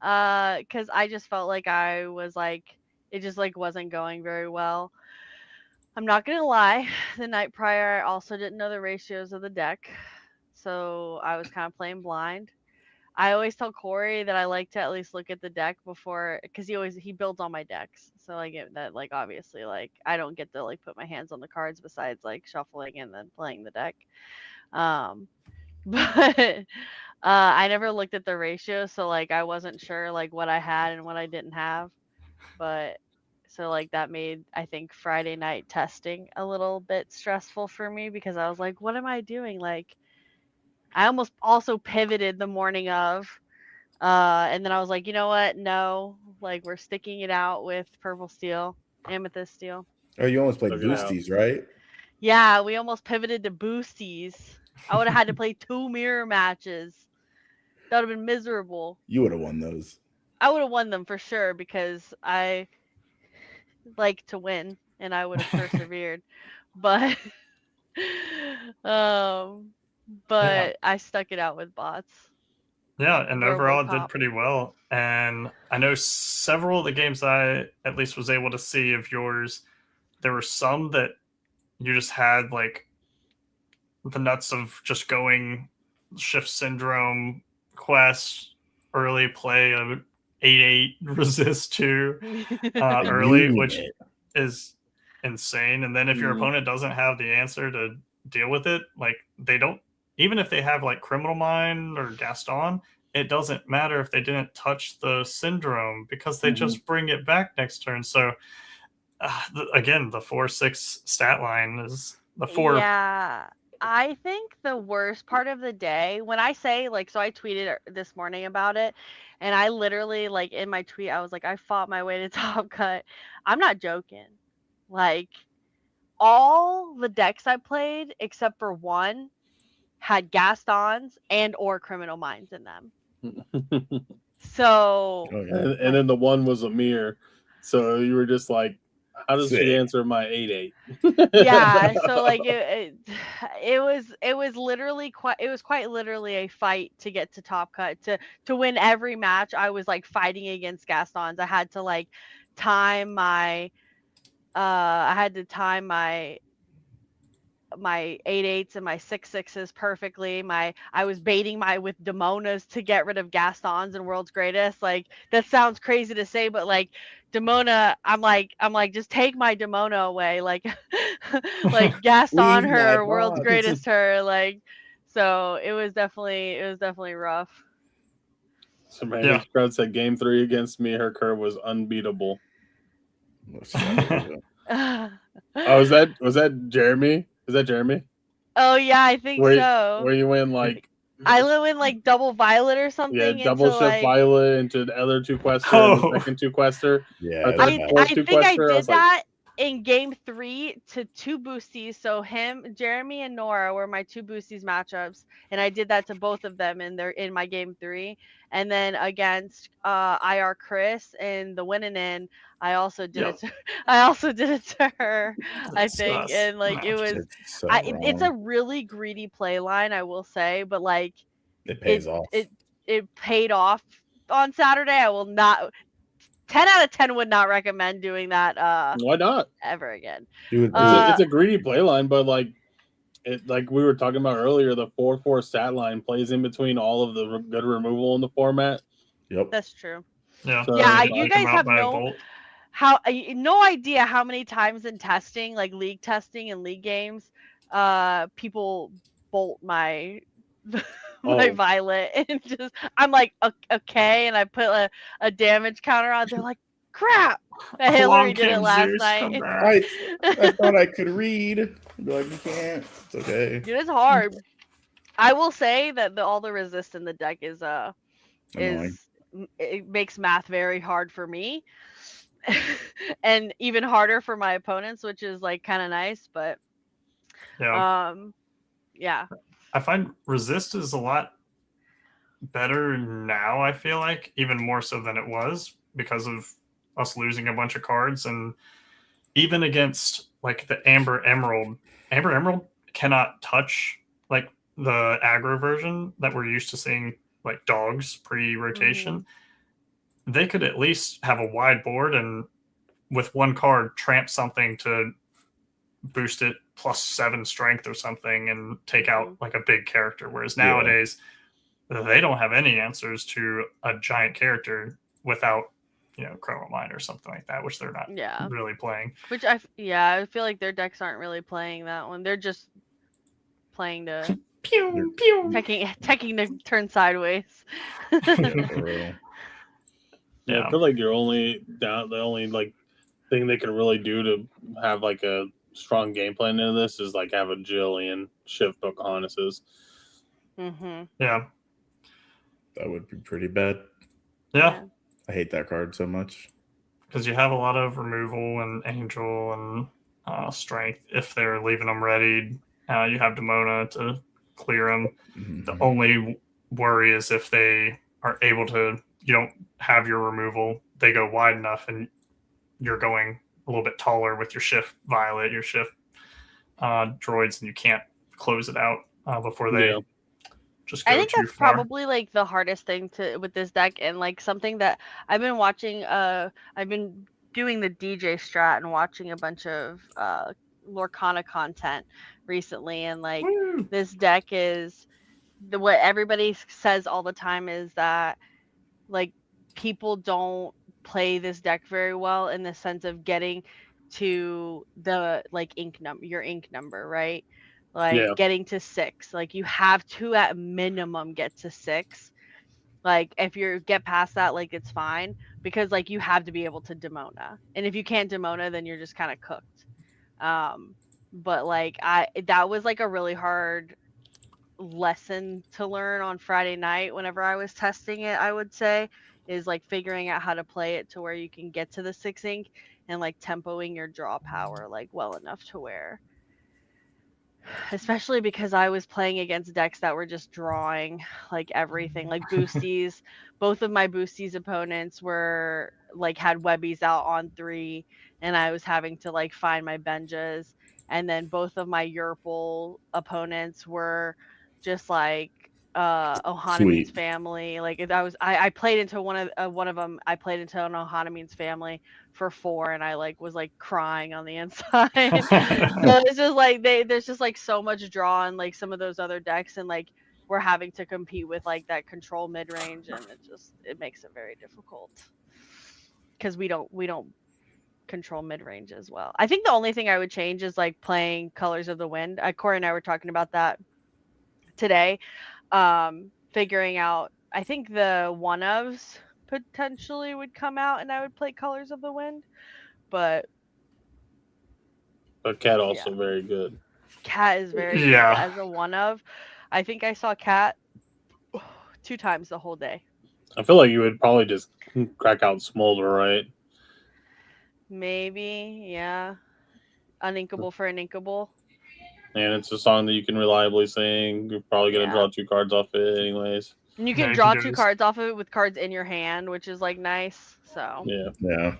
because I just felt like I was like, it just like wasn't going very well. I'm not gonna lie, the night prior, I also didn't know the ratios of the deck, so I was kind of playing blind. I always tell Corey that I like to at least look at the deck before, because he builds all my decks. So like that, like obviously, like I don't get to like put my hands on the cards besides like shuffling and then playing the deck. But I never looked at the ratio, so like I wasn't sure like what I had and what I didn't have. But so like that made, I think, Friday night testing a little bit stressful for me, because I was like, what am I doing? Like, I almost also pivoted the morning of, and then I was like, you know what? No, like we're sticking it out with Purple Steel, Amethyst Steel. Oh, you almost played Boosties, right? Yeah, we almost pivoted to Boosties. I would have had to play 2 mirror matches. That would have been miserable. You would have won those. I would have won them for sure, because I like to win, and I would have persevered. But I stuck it out with bots. Yeah, and overall it did pretty well. And I know several of the games I at least was able to see of yours, there were some that you just had like the nuts of just going shift syndrome quest, early play of 8/8 resist 2 early, which is insane. And then if your opponent doesn't have the answer to deal with it, like they don't, even if they have like Criminal Mind or Gaston, it doesn't matter if they didn't touch the syndrome, because they just bring it back next turn. So again, the 4/6 stat line is the 4. Yeah, I think the worst part of the day, when I say like, so I tweeted this morning about it, and I literally like in my tweet, I was like, I fought my way to top cut. I'm not joking. Like all the decks I played except for one had Gastons and or Criminal Minds in them. So and then the one was a mirror, so you were just like, How does Sick. she answer my 8-8? Yeah, so like it was literally quite literally a fight to get to top cut to win every match. I was like fighting against Gastons. I had to like time my I had to time my 8-8s and my 6-6s perfectly. I was baiting my with Demonas to get rid of Gastons and World's Greatest. Like that sounds crazy to say, but like Demona, I'm like just take my Demona away. Like like Gaston Leave my her, World's box. Greatest her. Like so it was definitely rough. So Randy Scruggs said game 3 against me, her curve was unbeatable. Oh, was that Jeremy? Is that Jeremy? Oh yeah, I think so. Where you win like I win like double Violet or something. Yeah, double shift like, Violet into the other 2-quester and the second 2-quester. Yeah, I think I did that in game 3 to 2 boosties. So Jeremy and Nora were my 2 boosties matchups, and I did that to both of them in my game 3. And then against IR Chris in the winning in, I also did it. I also did it to her. I think, and like it was, it's a really greedy play line, I will say, but like it pays off. It paid off on Saturday. I will not. 10 out of 10 would not recommend doing that. Why not? Ever again? Dude, it's a greedy play line, but like we were talking about earlier, the 4/4 stat line plays in between all of the good removal in the format. Yep, that's true. Yeah, so, yeah. You guys have no idea how many times in testing, like league testing and league games, people bolt my Violet and just I'm like okay, and I put a damage counter on. They're like, crap, Hillary did it last night. I thought I could read. Be like, you can't. It's okay. Dude, it's hard. I will say that all the resist in the deck is it makes math very hard for me. And even harder for my opponents, which is like kind of nice, but yeah. I find resist is a lot better now, I feel like, even more so than it was because of us losing a bunch of cards. And even against like the Amber Emerald cannot touch like the aggro version that we're used to seeing, like dogs pre-rotation. They could at least have a wide board and with one card tramp something to boost it +7 strength or something and take out like a big character. Whereas nowadays they don't have any answers to a giant character without, Chrono Mine or something like that, which they're not really playing. Which I feel like their decks aren't really playing that one. They're just playing to pew pew, taking the turn sideways. Yeah, I feel like the only like thing they can really do to have like a strong game plan into this is like have a Jillian shift Pocahontas. Yeah, that would be pretty bad. Yeah, I hate that card so much because you have a lot of removal and angel and strength if they're leaving them ready. You have Demona to clear them. The only worry is if they are able to. You don't have your removal. They go wide enough, and you're going a little bit taller with your shift Violet, your shift droids, and you can't close it out before they just go I think too that's far. probably like the hardest thing with this deck, and like something that I've been watching. I've been doing the DJ strat and watching a bunch of Lorcana content recently, and like this deck is what everybody says all the time is that like people don't play this deck very well in the sense of getting to the like your ink number, right? Like getting to 6. Like you have to at minimum get to 6. Like if you get past that, like it's fine because like you have to be able to Demona. And if you can't Demona, then you're just kind of cooked. But like that was like a really hard lesson to learn on Friday night whenever I was testing it, I would say, is like figuring out how to play it to where you can get to the 6 ink and like tempoing your draw power like well enough to where, especially because I was playing against decks that were just drawing like everything, like boosties. Both of my boosties opponents were like had webbies out on 3. and I was having to like find my Benjas, and then both of my Yerpal opponents were just like Ohana means Sweet. family. Like I played into one of them. I played into an Ohana means family for 4, and I like was like crying on the inside. So it's just like there's just like so much draw in like some of those other decks, and like we're having to compete with like that control mid range, and it makes it very difficult because we don't control mid range as well. I think the only thing I would change is like playing Colors of the Wind. Corey and I were talking about that today. Figuring out, I think the one ofs potentially would come out, and I would play Colors of the Wind, but Cat also very good. Cat is very good Yeah. as a one of. I think I saw Cat 2 times the whole day. I feel like you would probably just crack out Smolder, right? Maybe, yeah. Uninkable for Uninkable. And it's a song that you can reliably sing. You're probably going to draw 2 cards off it anyways. And you Yeah, can you draw can do 2 this. cards off of it with cards in your hand, which is like nice. So Yeah.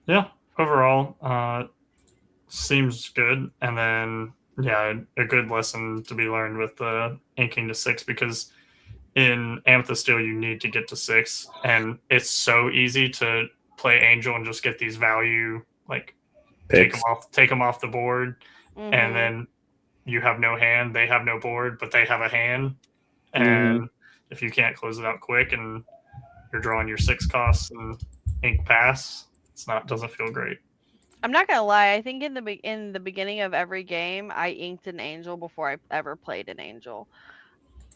Yeah. Overall, seems good. And then a good lesson to be learned with the inking to 6, because in Amethyst Steel you need to get to 6, and it's so easy to play Angel and just get these value like Picks. take them off the board, Mhm. and then you have no hand, they have no board, but they have a hand, and if you can't close it out quick and you're drawing your 6 costs and ink pass, doesn't feel great. I'm not gonna lie. I think in the beginning of every game, I inked an Angel before I ever played an Angel.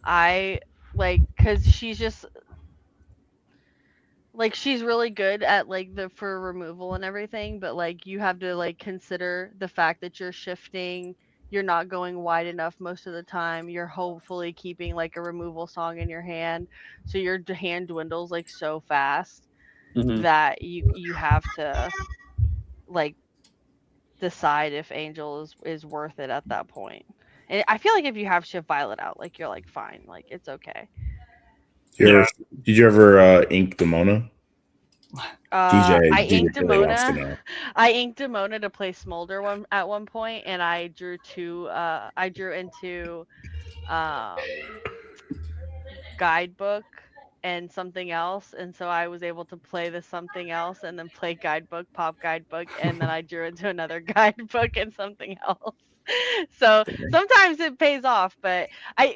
I like because she's just like she's really good at like for removal and everything, but like you have to like consider the fact that you're shifting. You're not going wide enough most of the time. You're hopefully keeping like a removal song in your hand, so your hand dwindles like so fast that you have to like decide if Angel is worth it at that point. And I feel like if you have Shift Violet out, like you're like fine, like it's okay. Did you ever ink Demona? I inked really wants to know. I inked Demona to play Smolder at one point, and I drew 2. I drew into Guidebook and something else, and so I was able to play the something else and then play Guidebook, pop Guidebook, and then I drew into another Guidebook and something else. So sometimes it pays off, but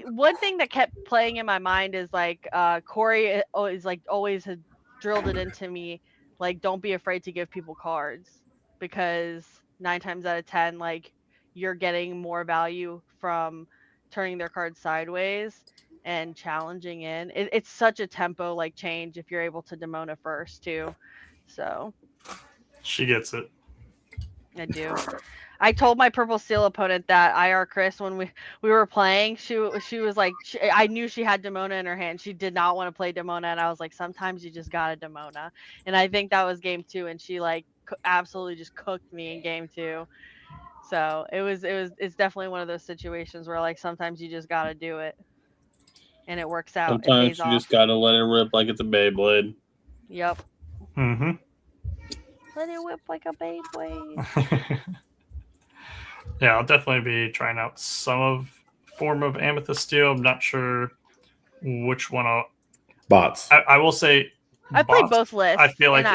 one thing that kept playing in my mind is like Corey is like always had drilled it into me, like don't be afraid to give people cards, because 9 times out of 10 like you're getting more value from turning their cards sideways and challenging in. It's such a tempo like change if you're able to Demona first too. So she gets it. I do. I told my Purple Steel opponent that IR Chris, when we were playing, she was like, I knew she had Demona in her hand. She did not want to play Demona, and I was like, sometimes you just gotta Demona. And I think that was game 2, and she like absolutely just cooked me in game 2. So it's definitely one of those situations where like sometimes you just gotta do it, and it works out. Sometimes you just gotta let it rip like it's a Beyblade. Yep. Mm-hmm. Let it whip like a Beyblade. Yeah, I'll definitely be trying out some form of Amethyst Steel. I'm not sure which one bots. I will say I played both lists. I feel like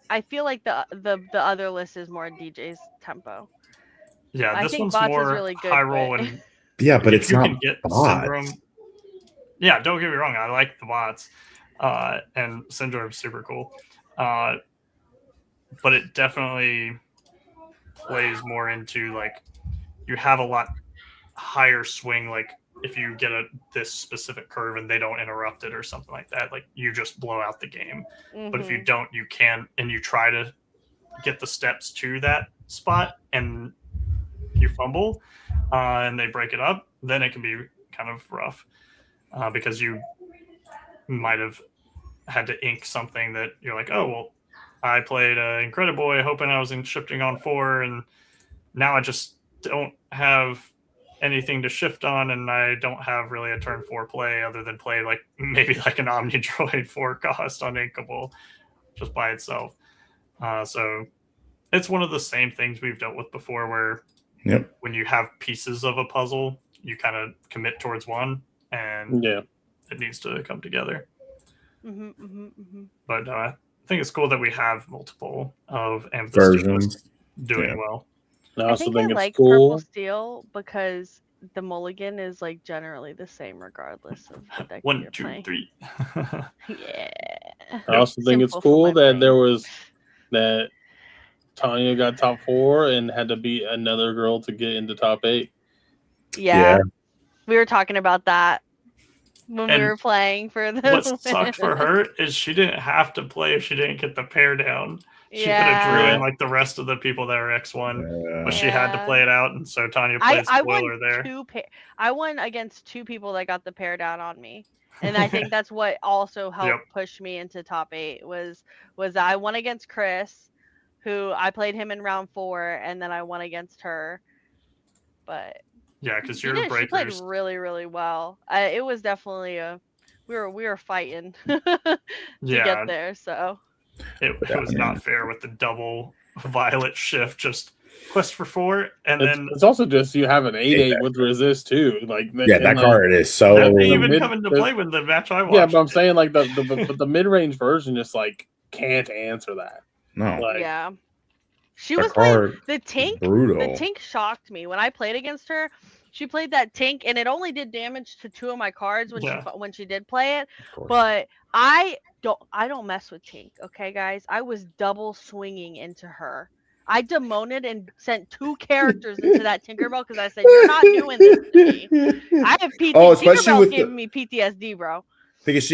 I feel like the other list is more DJ's tempo. Yeah, this one's bots more is really good, high roll and but it's not get bots. Syndrome. Yeah, don't get me wrong. I like the bots, and Syndrome's super cool, but it definitely plays more into like you have a lot higher swing. Like if you get this specific curve and they don't interrupt it or something like that, like you just blow out the game. Mm-hmm. But if you don't, you can, and you try to get the steps to that spot and you fumble and they break it up, then it can be kind of rough because you might have had to ink something that you're like, oh, well, I played Incrediboy hoping I was shifting on 4, and now I just don't have anything to shift on, and I don't have really a turn 4 play other than play like maybe like an Omnidroid 4 cost on Inkable just by itself. So it's one of the same things we've dealt with before, where Yep. when you have pieces of a puzzle, you kind of commit towards one, and Yeah. it needs to come together. Mm-hmm. But I think it's cool that we have multiple of Amethyst Versions. doing Yeah. well. I I also think think I it's like cool. Purple Steel because the mulligan is like generally the same regardless of the deck 1, you're 2, playing. 3. Yeah. I also think it's Simple for cool my that there brain. was that Tanya got top 4 and had to beat another girl to get into top 8. Yeah. We were talking about that when we And were playing for the what sucked for her is she didn't have to play if she didn't get the pair down. She could have drew in like the rest of the people that were X1, but she had to play it out, and so Tanya played I spoiler won there. I won against 2 people that got the pair down on me. And I think that's what also helped push me into top 8 was I won against Chris, who I played him in round 4, and then I won against her. But yeah, because she played really, really well. It was definitely we were fighting to get there. So it was not fair with the double violet shift. Just quest for 4, and then it's also just you have an 8/8 with resist too. Like that card is so. That didn't even come into play when the match I watched. Yeah, but I'm saying like the mid range version just like can't answer that. No. Like, yeah. She was playing the Tink. Brutal. The Tink shocked me when I played against her. She played that Tink, and it only did damage to 2 of my cards when she did play it. But I don't mess with Tink, okay, guys? I was double swinging into her. I demoned and sent 2 characters into that Tinkerbell because I said, "You're not doing this to me." I have Tinkerbell giving me PTSD, bro. Because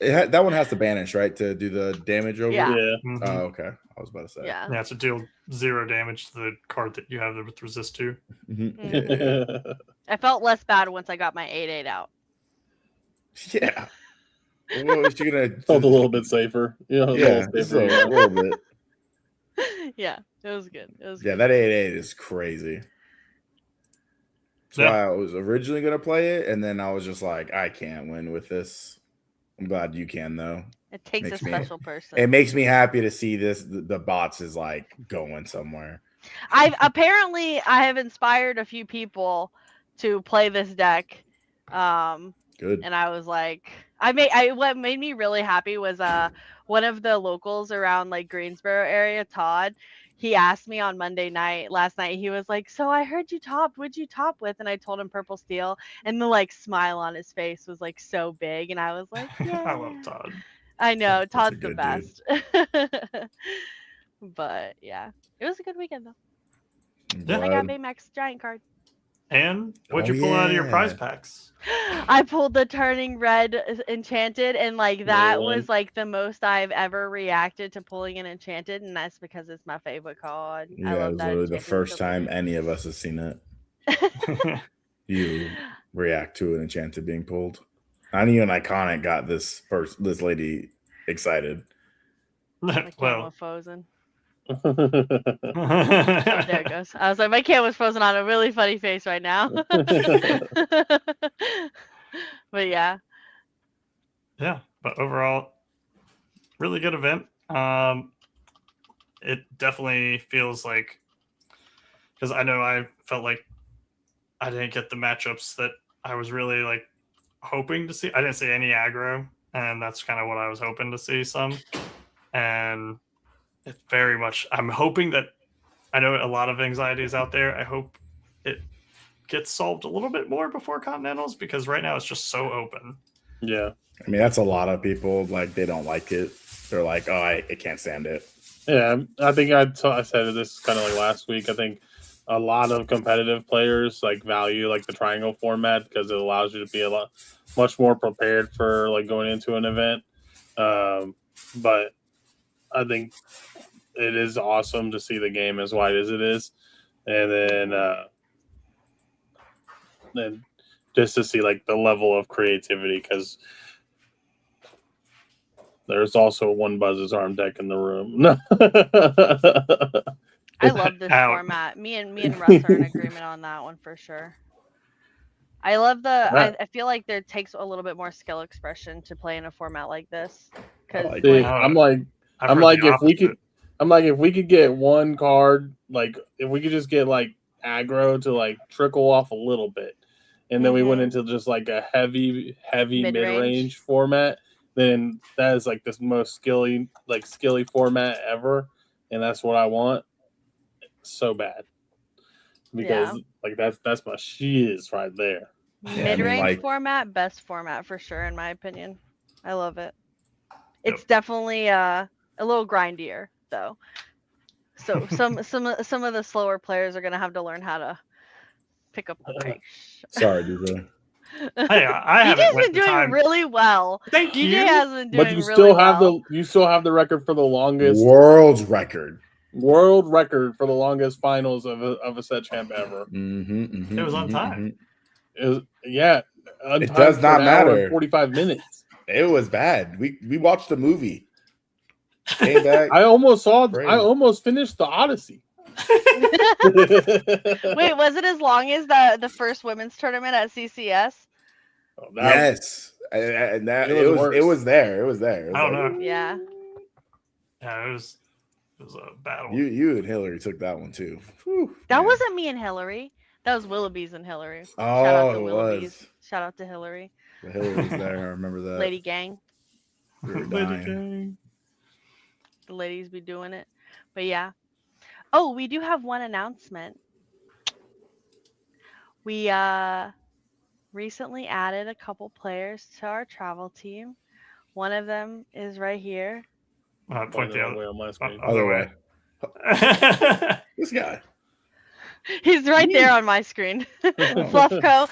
that one has to banish, right, to do the damage over. Yeah. Mm-hmm. Oh, okay. I was about to say. Yeah, to deal 0 damage to the card that you have with resist 2. Mm-hmm. I felt less bad once I got my 8/8 out. Yeah. Well, is she gonna felt a little bit safer? Yeah, a little bit. Yeah, it was good. It was yeah, good. That 8/8 is crazy. That's why I was originally gonna play it, and then I was just like, I can't win with this. I'm glad you can though. It takes a special person. It makes me happy to see this. The bots is like going somewhere. I have inspired a few people to play this deck. Good. And I was like, what made me really happy was one of the locals around like Greensboro area, Todd. He asked me on last night, he was like, "So I heard you topped. What'd you top with?" And I told him Purple Steel, and the like smile on his face was like so big, and I was like, "Yeah." I love Todd. I know Todd's the best. But yeah, it was a good weekend though. Yeah. I got Baymax giant card. And what'd you pull out of your prize packs? I pulled the Turning Red Enchanted, and like that was like the most I've ever reacted to pulling an Enchanted, and that's because it's my favorite card. Yeah, it was literally the first time any of us have seen it. You react to an Enchanted being pulled. Not even Iconic got this lady excited. My camera was frozen. Oh, there it goes. I was like, my camera's frozen on a really funny face right now. But yeah. But overall, really good event. It definitely feels like, because I know I felt like I didn't get the matchups that I was really like hoping to see. I didn't see any aggro, and that's kind of what I was hoping to see some. And it's very much, I'm hoping that, I know a lot of anxiety is out there. I hope it gets solved a little bit more before Continentals, because right now it's just so open. Yeah. I mean, that's a lot of people, like, they don't like it. They're like, oh, I can't stand it. Yeah, I think I said this kind of like last week. I think a lot of competitive players like value like the triangle format because it allows you to be much more prepared for like going into an event. But I think it is awesome to see the game as wide as it is, and then just to see like the level of creativity, because there's also one Buzz's Arm deck in the room. I love this format. Me and Russ are in agreement on that one for sure. I love I feel like there takes a little bit more skill expression to play in a format like this. Because I'm like I'm like, if we could get one card, like if we could just get like aggro to like trickle off a little bit, and then we went into just like a heavy mid-range format, then that is like the most skilly format ever, and that's what I want so bad. Because like that's my shiz right there. Mid-range format, best format for sure, in my opinion. I love it. It's definitely a little grindier though. So some of the slower players are gonna have to learn how to pick up the pace. Sorry, DJ. Hey, I haven't DJ's went been doing time. really well. Thank DJ you. has been doing But you really still have well. you still have the record for the longest world record for the longest finals of a set champ ever. It was on time. It does not matter. 45 minutes. It was bad. We watched the movie. Came back. I almost finished the Odyssey. Wait, was it as long as the first women's tournament at CCS? Yes, and that it was there. I don't know. Yeah. Yeah, it was a battle. You and Hillary took that one too. Whew, that wasn't me and Hillary. That was Willoughby's and Hillary. Oh, Shout out to it Willoughby's. was. Shout out to Hillary. The Hillary was there. I remember that. Lady gang. We were Lady dying. gang. The ladies be doing it. But yeah. Oh, we do have one announcement. We recently added a couple players to our travel team. One of them is right here. Point the way on my screen. Other way. This guy. He's right there on my screen. Fluffco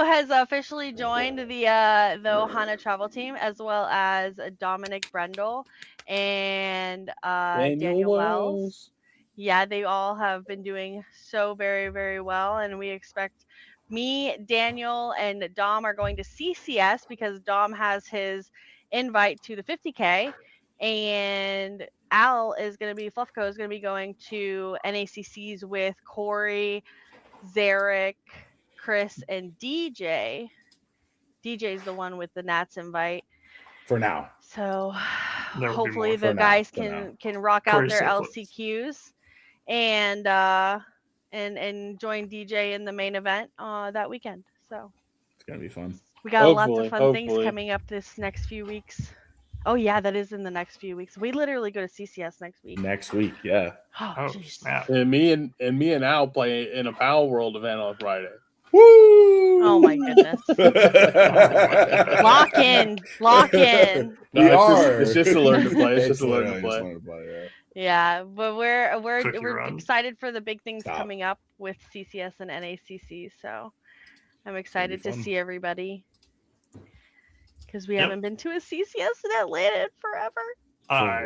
has officially joined the Ohana travel team, as well as Dominic Brendel and Daniel Wells. Yeah, they all have been doing so very, very well, and we expect me, Daniel, and Dom are going to CCS because Dom has his invite to the 50K, and Fluffco is going to be going to NACCs with Corey, Zarek, Chris, and DJ. DJ's the one with the Nats invite. For now. So hopefully the guys can rock out their LCQs and join DJ in the main event that weekend. So it's gonna be fun. We got lots of fun things coming up this next few weeks. Oh yeah, that is in the next few weeks. We literally go to CCS next week. Next week, yeah. Oh snap! And me and Al play in a Power World event on Friday. Woo! Oh my goodness! Lock in. It's just to learn to play. Yeah, but we're excited for the big things coming up with CCS and NACC. So I'm excited to see everybody because we haven't been to a CCS in Atlanta in forever.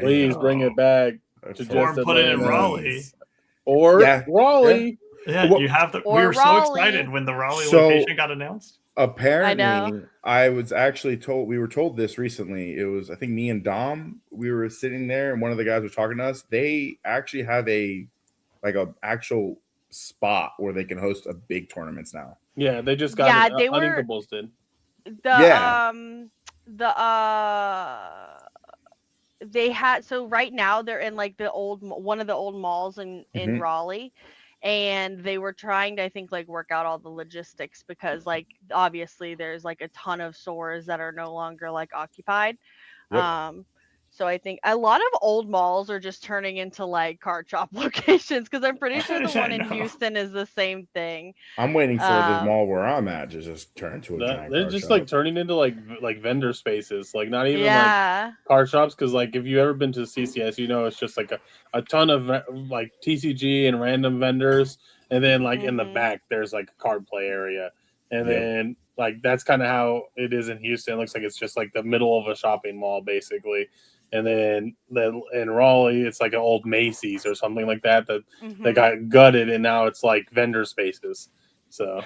Please bring it back to or put it in Raleigh or Raleigh. Yeah, you have the. We were so excited when the Raleigh location got announced. Apparently, I was actually told. We were told this recently. It was, I think, me and Dom. We were sitting there, and one of the guys was talking to us. They actually have a actual spot where they can host a big tournaments now. Yeah, they just got it. Uninkables did. They had, so right now they're in like one of the old malls in Raleigh, and they were trying to, I think, like work out all the logistics because like obviously there's like a ton of stores that are no longer like occupied. Yep. So I think a lot of old malls are just turning into like card shop locations because I'm pretty sure the one in Houston is the same thing. I'm waiting for the mall where I'm at to just turn into a giant they're card just shop. like turning into like vendor spaces, like not even like card shops. Because like if you ever been to CCS, you know it's just like a ton of like TCG and random vendors, and then like in the back there's like a card play area, and then like that's kind of how it is in Houston. It looks like it's just like the middle of a shopping mall basically. And then in Raleigh, it's like an old Macy's or something like that they got gutted, and now it's like vendor spaces. So,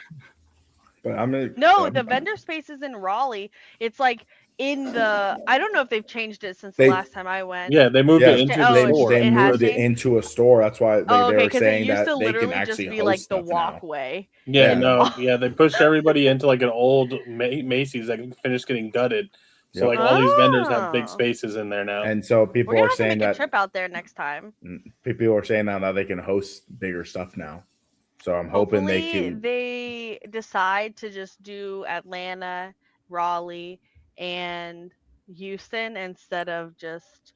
but the vendor spaces in Raleigh, it's like in the. I don't know if they've changed it since the last time I went. Yeah, they moved it into the store. They moved it into a store. That's why they were saying that they can actually just be like the walkway. They pushed everybody into like an old Macy's that finished getting gutted. So like all these vendors have Oh. big spaces in there now. And so people We're gonna are have to saying make a that trip out there next time. people are saying now that they can host bigger stuff now. So I'm hoping Hopefully they can. decide to just do Atlanta, Raleigh, and Houston instead of just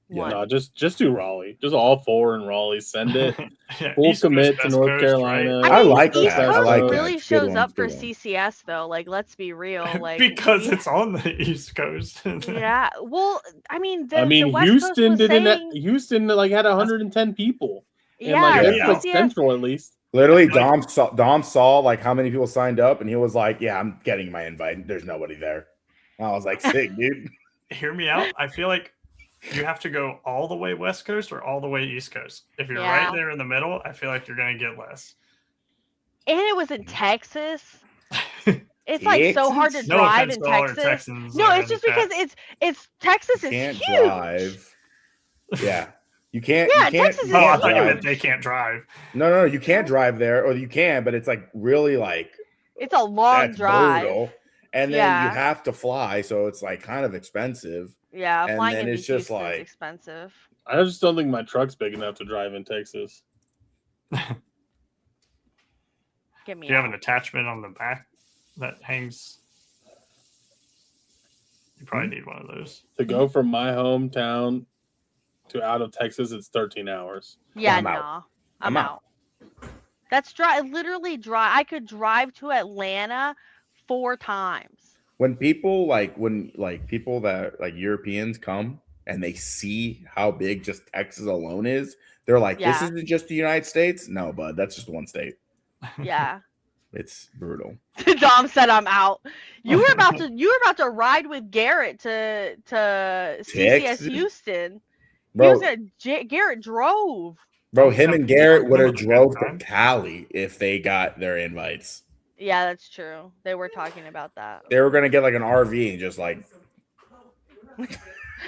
Yeah. one. No, just do Raleigh. Just all 4 in Raleigh. Send it. Yeah, Full East Coast, commit to West North Coast, Carolina. right? I mean, like East that. I Coast like that. really It's a good shows one, up it's a for good one. CCS though. Like, let's be real. Like, Because we- it's on the East Coast. yeah. Well, I mean, the West Coast Houston was saying, Houston like had 110 people. And yeah, like Yeah. that's like CCS. central at least. Literally, Like- Dom saw like how many people signed up, and he was like, "Yeah, I'm getting my invite. There's nobody there." I was like, "Sick, dude." Hear me out. I feel like you have to go all the way West Coast or all the way East Coast. If you're Yeah. right there in the middle, I feel like you're going to get less. And it was in Texas. It's like so hard to Texas? No drive offense in to all our Texas. Texans. No, it's just because it's Texas You is can't huge. drive. Yeah, you can't. Yeah, you can't, Texas you Oh, I can't thought you drive. meant they can't drive. No, you can't drive there, or you can, but it's like really like It's a long that's drive. brutal. And then you Yeah. have to fly, so it's like kind of expensive. Yeah, And flying then into it's just Houston is like- expensive. I just don't think my truck's big enough to drive in Texas. Get me Do you have out. an attachment on the back that hangs? You probably need one of those. To go from my hometown to out of Texas, it's 13 hours. Yeah, I'm out. nah. I'm out. That's literally drive. I could drive to Atlanta 4 times. When people people that like Europeans come and they see how big just Texas alone is, they're like, "This Yeah. isn't just the United States." No, bud, that's just one state. Yeah. It's brutal. Dom said I'm out. You were about to ride with Garrett to CCS Texas? Houston. Bro, Garrett drove. him and Garrett would have Some of the drove good to times. Cali if they got their invites. Yeah, that's true. They were talking about that. They were gonna get like an RV and just like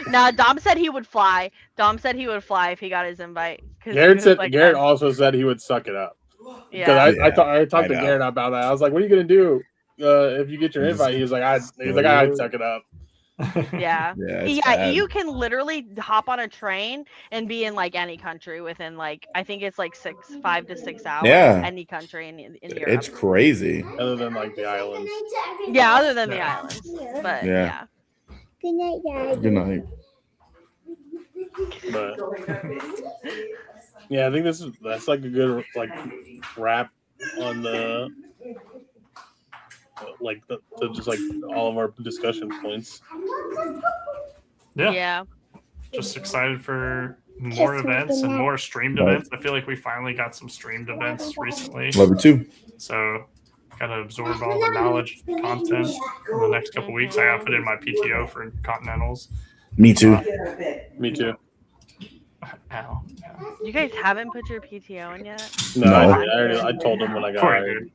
Now, Dom said he would fly. Dom said he would fly if he got his invite. 'Cause he Garrett was said like, Garrett also said he would suck it up. yeah. I Yeah, talked I to know. Garrett about that. I was like, "What are you gonna do if you get your invite?" He was like, "I'd suck it up." Yeah. yeah, it's Yeah, bad. you can literally hop on a train and be in like any country within like I think it's like 5 to 6 hours. Yeah. Any country in Europe. It's crazy. Other than like the islands. Yeah, other than the Yeah. islands. But Yeah. yeah. Good night, Dad. Good night. But yeah, I think that's like a good like wrap on the just like all of our discussion points. Yeah. Yeah. Just excited for more Kiss me events and goodnight. more streamed Right. events. I feel like we finally got some streamed events recently. Love it too. So gotta absorb all the knowledge content in the next couple weeks. I gotta put in my PTO for Continentals. Me too. Me too. Ow. You guys haven't put your PTO in yet? No, No. I told him when I got Poor hired. dude.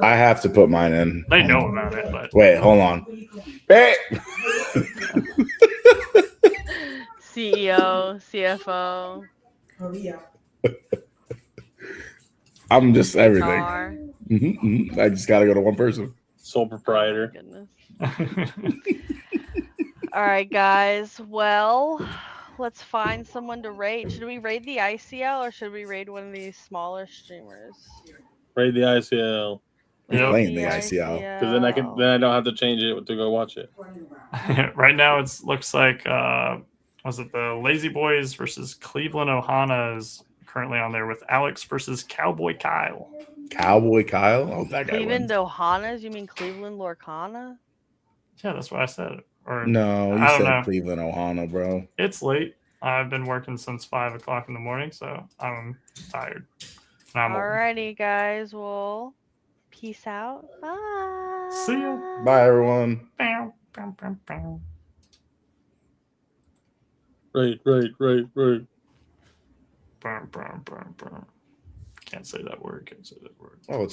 I have to put mine in. They know about it, but Wait, hold on. Hey! CEO, CFO, I'm just everything. HR. I just gotta go to one person. Sole proprietor. Goodness. All right, guys. Well, let's find someone to raid. Should we raid the ICL or should we raid one of these smaller streamers? Raid the ICL. Who's Yep. playing the ICL? Because then I don't have to change it to go watch it. right now it looks like was it the Lazy Boys versus Cleveland Ohana is currently on there with Alex versus Cowboy Kyle. Cowboy Kyle? Oh, that guy Cleveland wins. Ohanas? You mean Cleveland Lorcana? Yeah, that's what I said. Or No, you I don't said know. Cleveland Ohana, bro. It's late. I've been working since 5 o'clock in the morning, so I'm tired. I'm old. Alrighty, guys. Well, peace out. Bye. See ya. Bye, everyone. Bow, bow, bow, bow. Right. Bow, bow, bow, bow. Can't say that word. Oh, it's